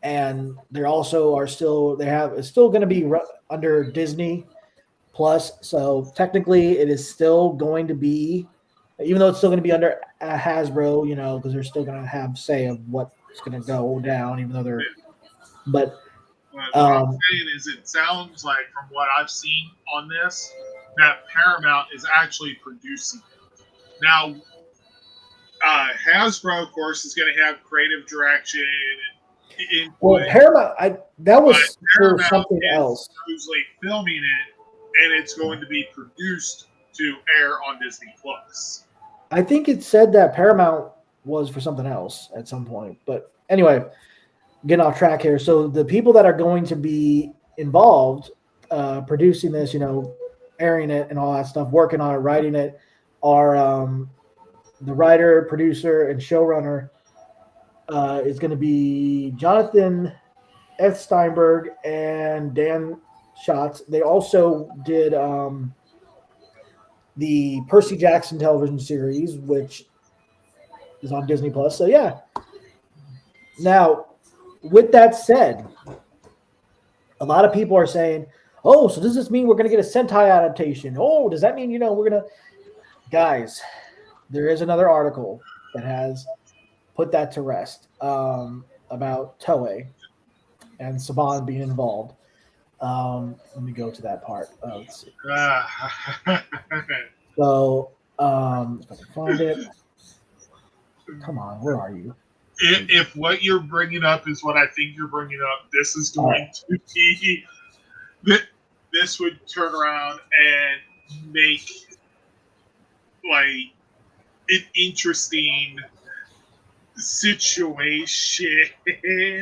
and there also are still it's still going to be under Disney Plus. So technically, it is still going to be, even though it's still going to be under Hasbro, you know, because they're still going to have say of what's going to go down, even though they're. But what I'm saying is, it sounds like from what I've seen on this, that Paramount is actually producing it. Now, Hasbro, of course, is going to have creative direction. Well, Paramount, that was for something else. Usually filming it, and it's going to be produced to air on Disney Plus. I think it said that Paramount was for something else at some point. But anyway, getting off track here. So the people that are going to be involved producing this, you know, airing it and all that stuff, working on it, writing it, are the writer, producer, and showrunner is going to be Jonathan F. Steinberg and Dan Schatz. They also did the Percy Jackson television series, which is on Disney Plus. So yeah. Now, with that said, a lot of people are saying, "Oh, so does this mean we're going to get a Sentai adaptation? Oh, does that mean we're going to?" Guys, there is another article that has put that to rest about Toei and Saban being involved. Let me go to that part. Let's see. So, if I can find it. Come on, where are you? If what you're bringing up is what I think you're bringing up, this is going to be. This would turn around and make like an interesting situation.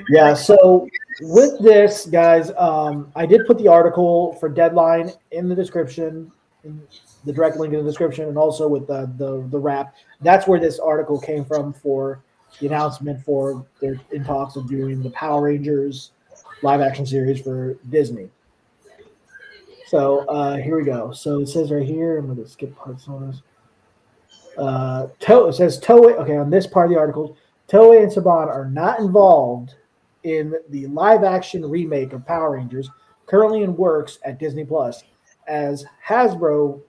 Yeah, so with this, guys, I did put the article for Deadline in the description, in the direct link in the description, and also with the wrap. That's where this article came from for the announcement for they're in talks of doing the Power Rangers live action series for Disney. So here we go. So it says right here, I'm going to skip parts on this. It says Toei. Okay, on this part of the article, Toei and Saban are not involved in the live-action remake of Power Rangers, currently in works at Disney Plus, as Hasbro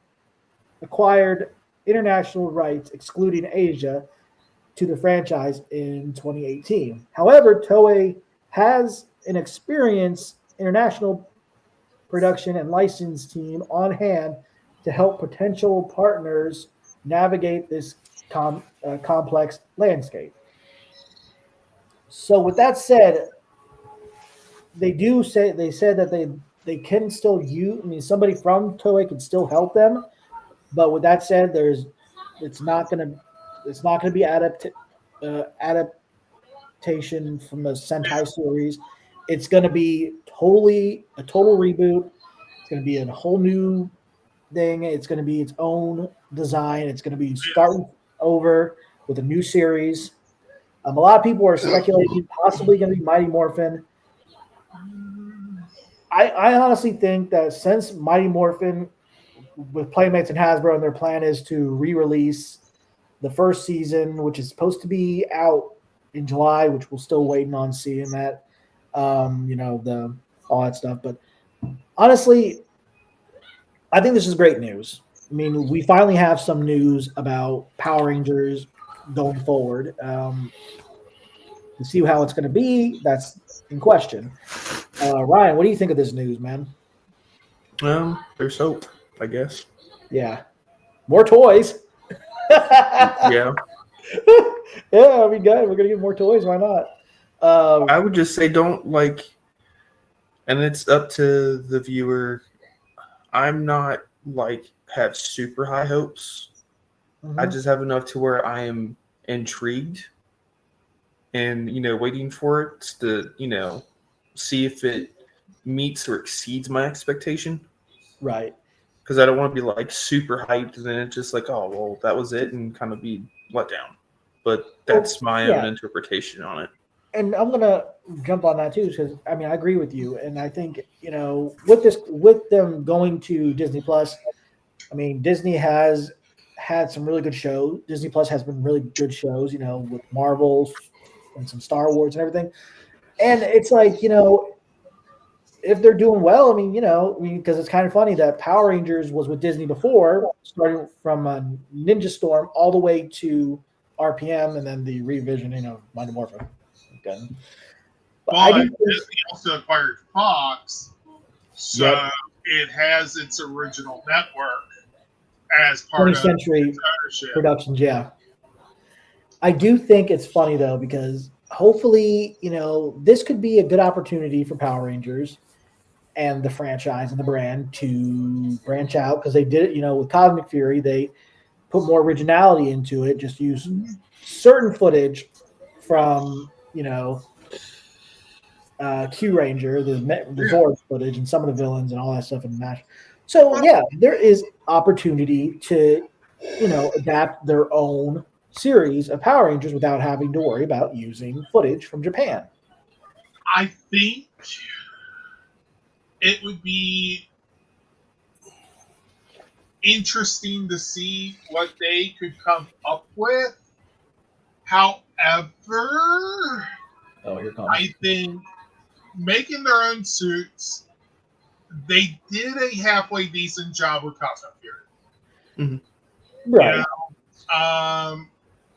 acquired international rights, excluding Asia, to the franchise in 2018. However, Toei has an experienced international production and license team on hand to help potential partners navigate this complex landscape. So with that said, they said that they can still use. I mean, somebody from Toei can still help them, but with that said, it's not gonna be adaptation from the Sentai series. It's gonna be a total reboot. It's gonna be a whole new thing. It's gonna be its own design. It's gonna be starting over with a new series. A lot of people are speculating possibly going to be Mighty Morphin. I honestly think that since Mighty Morphin with Playmates and Hasbro and their plan is to re-release the first season, which is supposed to be out in July, which we're still waiting on seeing that, the all that stuff. But honestly, I think this is great news. I mean, we finally have some news about Power Rangers going forward. To see how it's going to be, that's in question. Ryan, what do you think of this news, man? There's hope, I guess. Yeah. More toys. Yeah. Yeah, I mean, good. We're going to get more toys. Why not? I would just say don't and it's up to the viewer. I'm not have super high hopes. Mm-hmm. I just have enough to where I am intrigued and, waiting for it to, see if it meets or exceeds my expectation. Right. Because I don't want to be super hyped and then it's just oh, well, that was it and kind of be let down. But that's my own interpretation on it. And I'm gonna jump on that too, because I mean I agree with you, and I think with them going to Disney Plus, I mean Disney has had some really good shows. Disney Plus has been really good shows, with Marvel and some Star Wars and everything. And it's if they're doing well, I mean, because it's kind of funny that Power Rangers was with Disney before, starting from Ninja Storm all the way to RPM, and then the revisioning of Mighty Morphin. Okay. But Disney also acquired Fox, so it has its original network as part 20th Century Productions. Yeah, I do think it's funny though, because hopefully, this could be a good opportunity for Power Rangers and the franchise and the brand to branch out, because they did it, with Cosmic Fury. They put more originality into it, just use certain footage from, Q Ranger, the Zord footage, and some of the villains and all that stuff in the match. So yeah, there is opportunity to, adapt their own series of Power Rangers without having to worry about using footage from Japan. I think it would be interesting to see what they could come up with. However, I think making their own suits, they did a halfway decent job with Cosmic Fury. Mm-hmm. Right.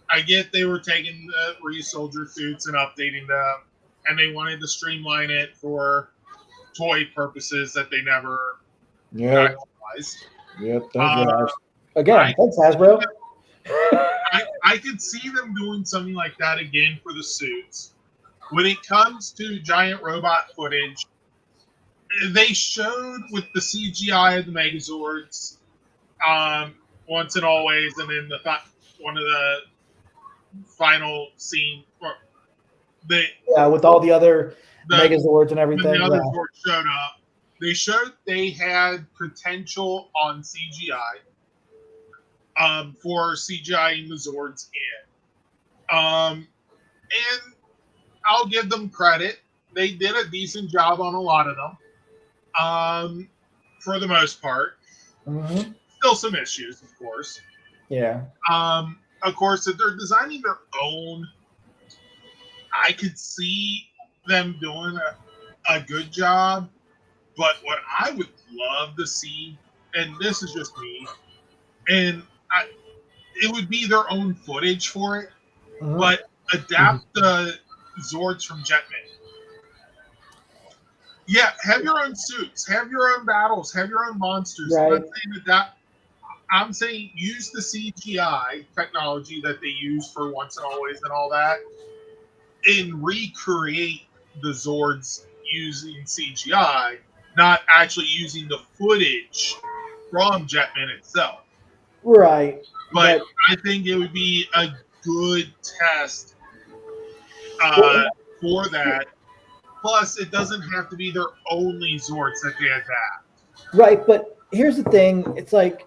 I get they were taking the Re-Soldier suits and updating them, and they wanted to streamline it for toy purposes that they never actualized. Yep. Thank you. Again, thanks, Hasbro. I could see them doing something like that again for the suits. When it comes to giant robot footage, they showed with the CGI of the Megazords once and always, and then one of the final scene, with all the other Megazords and everything. When the other Zords showed up, they showed they had potential on CGI for CGI-ing the Zords in. And I'll give them credit. They did a decent job on a lot of them, for the most part. Mm-hmm. Still some issues, of course. Yeah. Of course, if they're designing their own, I could see them doing a good job. But what I would love to see, and this is just me, and it would be their own footage for it, but adapt the Zords from Jetman. Yeah, have your own suits, have your own battles, have your own monsters. Right. I'm not saying adapt. I'm saying use the CGI technology that they use for Once and Always and all that, and recreate the Zords using CGI, not actually using the footage from Jetman itself. Right. But I think it would be a good test for that. Plus, it doesn't have to be their only Zords that they adapt. Right, but here's the thing: it's like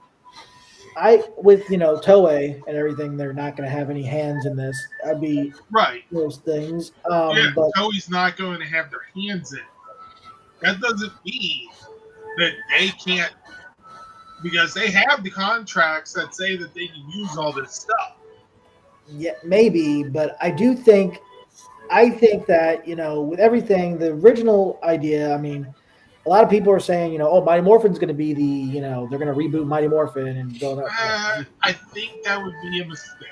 with Toei and everything, they're not going to have any hands in this. I'd be right those things. Yeah, But Toei's not going to have their hands in. That doesn't mean that they can't, because they have the contracts that say that they can use all this stuff. yeah, maybe, but I think that with everything, the original idea. I mean, a lot of people are saying, oh, Mighty Morphin's going to be the, they're going to reboot Mighty Morphin and go up. I think that would be a mistake.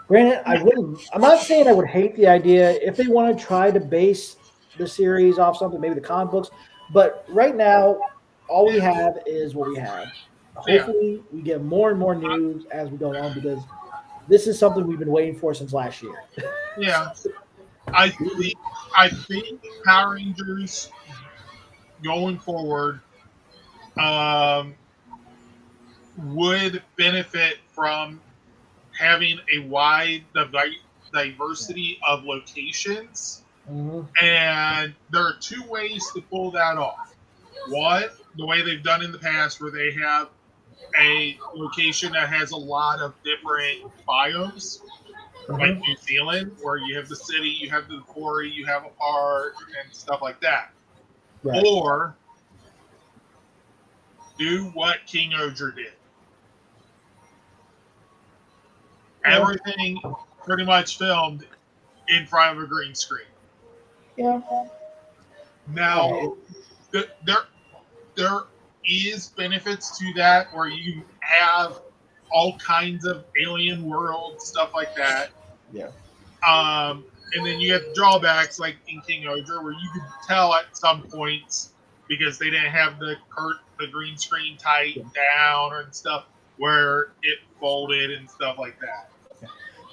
Granted, I'm not saying I would hate the idea if they want to try to base the series off something, maybe the comic books. But right now, all we have is what we have. Hopefully, we get more and more news as we go along, because this is something we've been waiting for since last year. Yeah, I think Power Rangers going forward would benefit from having a wide diversity of locations. Mm-hmm. And there are two ways to pull that off. One, the way they've done in the past, where they have a location that has a lot of different biomes, like New Zealand, where you have the city, you have the quarry, you have a park, and stuff like that. Right. Or do what King Oger did. Everything pretty much filmed in front of a green screen. Yeah. Now, there is benefits to that, where you have all kinds of alien world stuff like that. Yeah. And then you have drawbacks like in King Oger, where you could tell at some points, because they didn't have the green screen tight down and stuff, where it folded and stuff like that.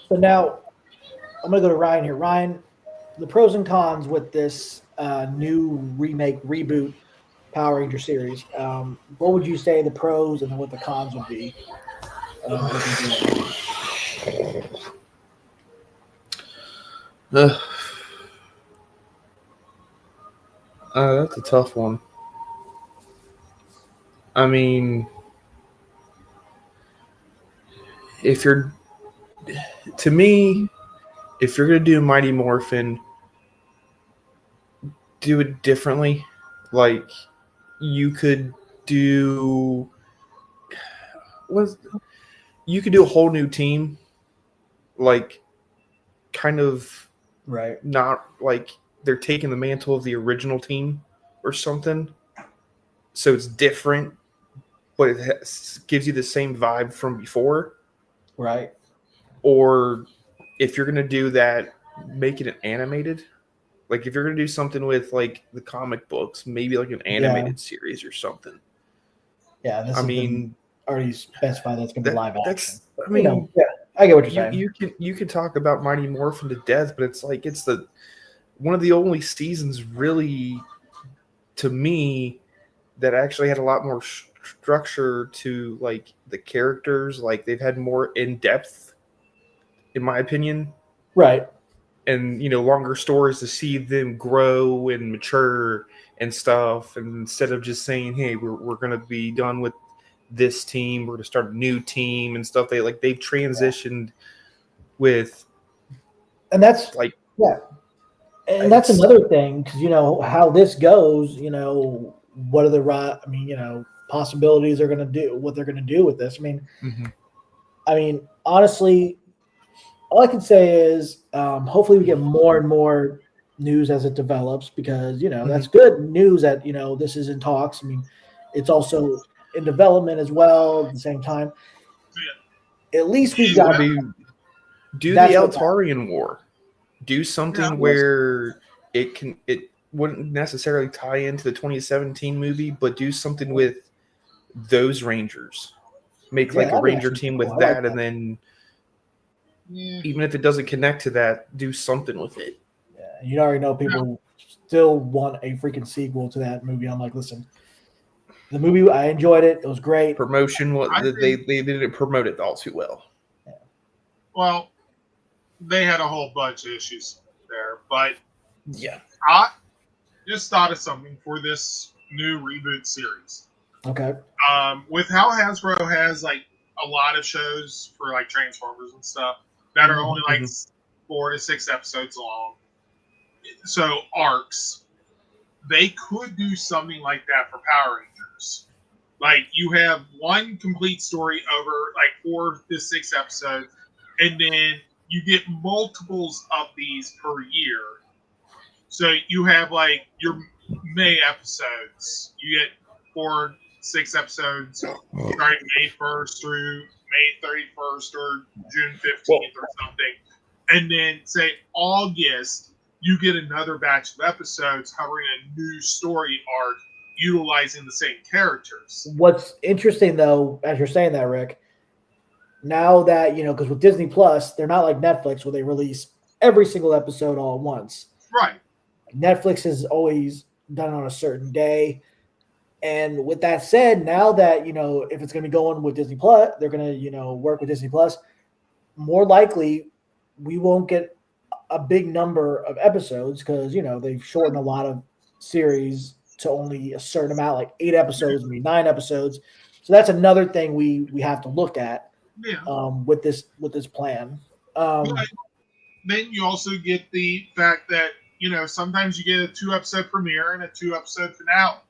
So now I'm going to go to Ryan here. Ryan, the pros and cons with this new reboot Power Ranger series. What would you say the pros and then what the cons would be? That's a tough one. I mean, if you're going to do Mighty Morphin, do it differently. Like, you could do a whole new team, like, kind of right, not like they're taking the mantle of the original team or something, so it's different, but it gives you the same vibe from before, right? Or if you're going to do that, make it animated. Like, if you're going to do something with, like, the comic books, maybe like an animated series or something. Yeah, this already specified that's going to be live action. I mean, I get what you're saying. You can talk about Mighty Morphin to death, but it's like it's one of the only seasons, really, to me, that actually had a lot more structure to, like, the characters. Like, they've had more in depth, in my opinion. Right. And, longer stories to see them grow and mature and stuff. And instead of just saying, hey, we're going to be done with this team, we're going to start a new team and stuff. They've transitioned with. And that's like, yeah. And that's another thing, because, how this goes, what are the possibilities they're going to do, what they're going to do with this. I mean, honestly, all I can say is hopefully we get more and more news as it develops, because, that's good news that, this is in talks. I mean, it's also in development as well at the same time. At least we've got do the Eltarian War. Do something where it wouldn't necessarily tie into the 2017 movie, but do something with those Rangers. Make Yeah, like a that'd be Ranger actually team cool. with I like that, that. and then even if it doesn't connect to that, do something with it. Yeah, you already know people still want a freaking sequel to that movie. I'm like, listen, the movie, I enjoyed it. It was great. Promotion, they didn't promote it all too well. Well, they had a whole bunch of issues there, but yeah, I just thought of something for this new reboot series. Okay. With how Hasbro has like a lot of shows for like Transformers and stuff that are only like 4 to 6 episodes long, so arcs, they could do something like that for Power Rangers. Like you have one complete story over like 4 to 6 episodes, and then you get multiples of these per year. So you have like your May episodes. You get 4, 6 episodes starting May 1st through May 31st or June 15th or something. And then say August, you get another batch of episodes covering a new story arc utilizing the same characters. What's interesting, though, as you're saying that, Rick, now that, because with Disney Plus, they're not like Netflix where they release every single episode all at once. Right. Netflix is always done on a certain day. And with that said, now that, if it's going to be going with Disney Plus, they're going to, work with Disney Plus, more likely we won't get a big number of episodes because, they've shortened a lot of series to only a certain amount, like 8 episodes, maybe 9 episodes. So that's another thing we have to look at with this plan. But then you also get the fact that, sometimes you get a 2-episode premiere and a 2-episode finale.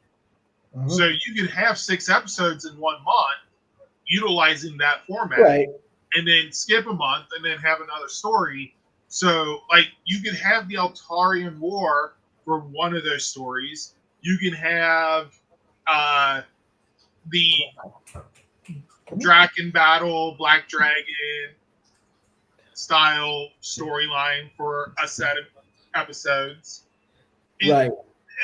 Mm-hmm. So you can have 6 episodes in 1 month utilizing that format. Right. And then skip a month and then have another story. So, like, you can have the Altarian War for one of those stories. You can have the Draken Battle, Black Dragon style storyline for a set of episodes. Right.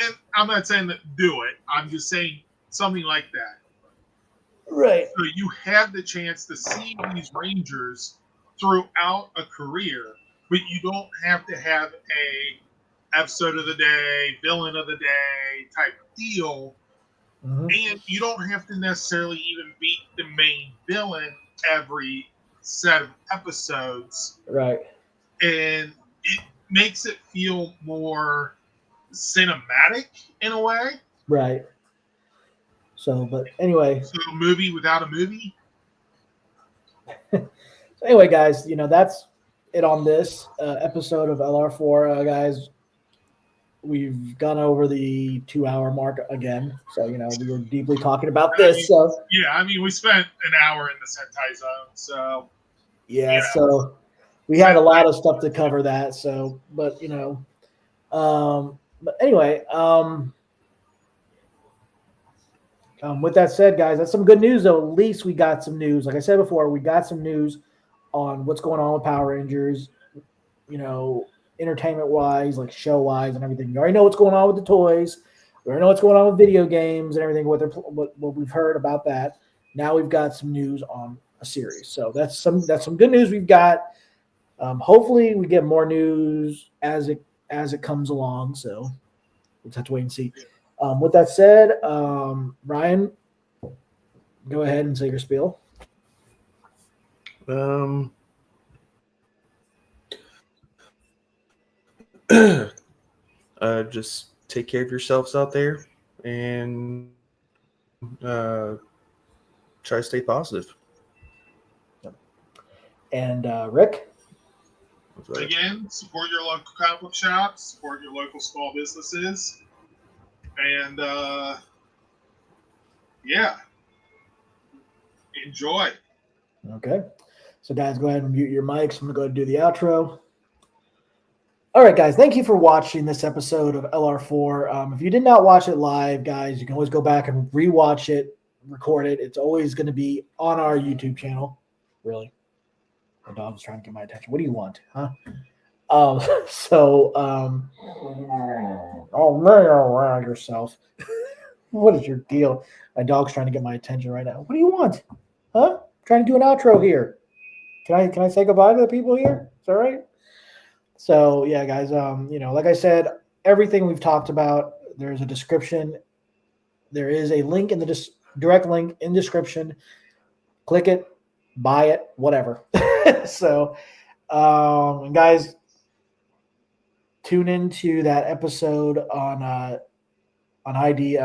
And I'm not saying that do it. I'm just saying something like that. Right. So you have the chance to see these Rangers throughout a career, but you don't have to have a episode of the day, villain of the day type deal. Mm-hmm. And you don't have to necessarily even beat the main villain every set of episodes. Right. And it makes it feel more cinematic in a way. Right. So, but anyway. So a movie without a movie? So anyway, guys, that's it on this episode of LR4. Guys, we've gone over the 2-hour mark again. So, we were deeply talking about this. We spent an hour in the Sentai Zone. So, yeah, so we had a lot of stuff to cover that. So, but, but anyway, with that said, guys, that's some good news, though. At least we got some news. Like I said before, we got some news on what's going on with Power Rangers, entertainment-wise, like show-wise and everything. You already know what's going on with the toys. We already know what's going on with video games and everything, what we've heard about that. Now we've got some news on a series. So that's some good news we've got. Hopefully we get more news as it comes along. So we'll have to wait and see. With that said, Ryan, go ahead and say your spiel. Just take care of yourselves out there and try to stay positive. And Rick? Again, support your local comic book shops, support your local small businesses, and enjoy. Okay. So guys, go ahead and mute your mics. I'm going to go ahead and do the outro. All right, guys, thank you for watching this episode of LR4. If you did not watch it live, guys, you can always go back and rewatch it, record it. It's always going to be on our YouTube channel. Really? My dog's trying to get my attention. What do you want, huh? Oh, man, around yourself. What is your deal? My dog's trying to get my attention right now. What do you want? Huh? Trying to do an outro here. Can I say goodbye to the people here? Is that right? So yeah, guys. Like I said, everything we've talked about, there's a description. There is a link in the direct link in description. Click it, buy it, whatever. So, guys, tune into that episode on ID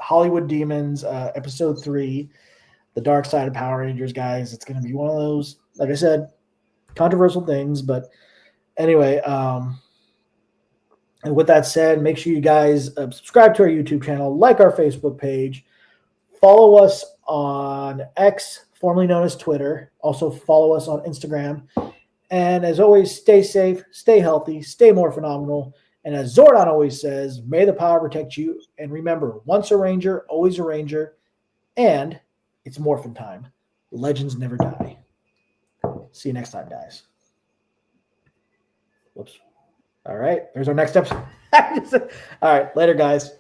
Hollywood Demons, episode 3, The Dark Side of Power Rangers, guys. It's going to be one of those, like I said, controversial things. But anyway, and with that said, make sure you guys subscribe to our YouTube channel, like our Facebook page, follow us on X, formerly known as Twitter. Also follow us on Instagram. And as always, stay safe, stay healthy, stay more phenomenal. And as Zordon always says, may the power protect you. And remember, once a Ranger, always a Ranger. And it's morphin' time. Legends never die. See you next time, guys. Whoops. All right. There's our next episode. All right. Later, guys.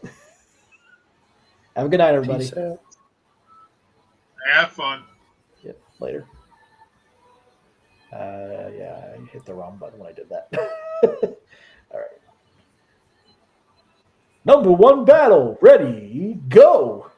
Have a good night, everybody. Have fun. Yep. Later. Yeah, I hit the wrong button when I did that. All right. Number 1 battle. Ready, go.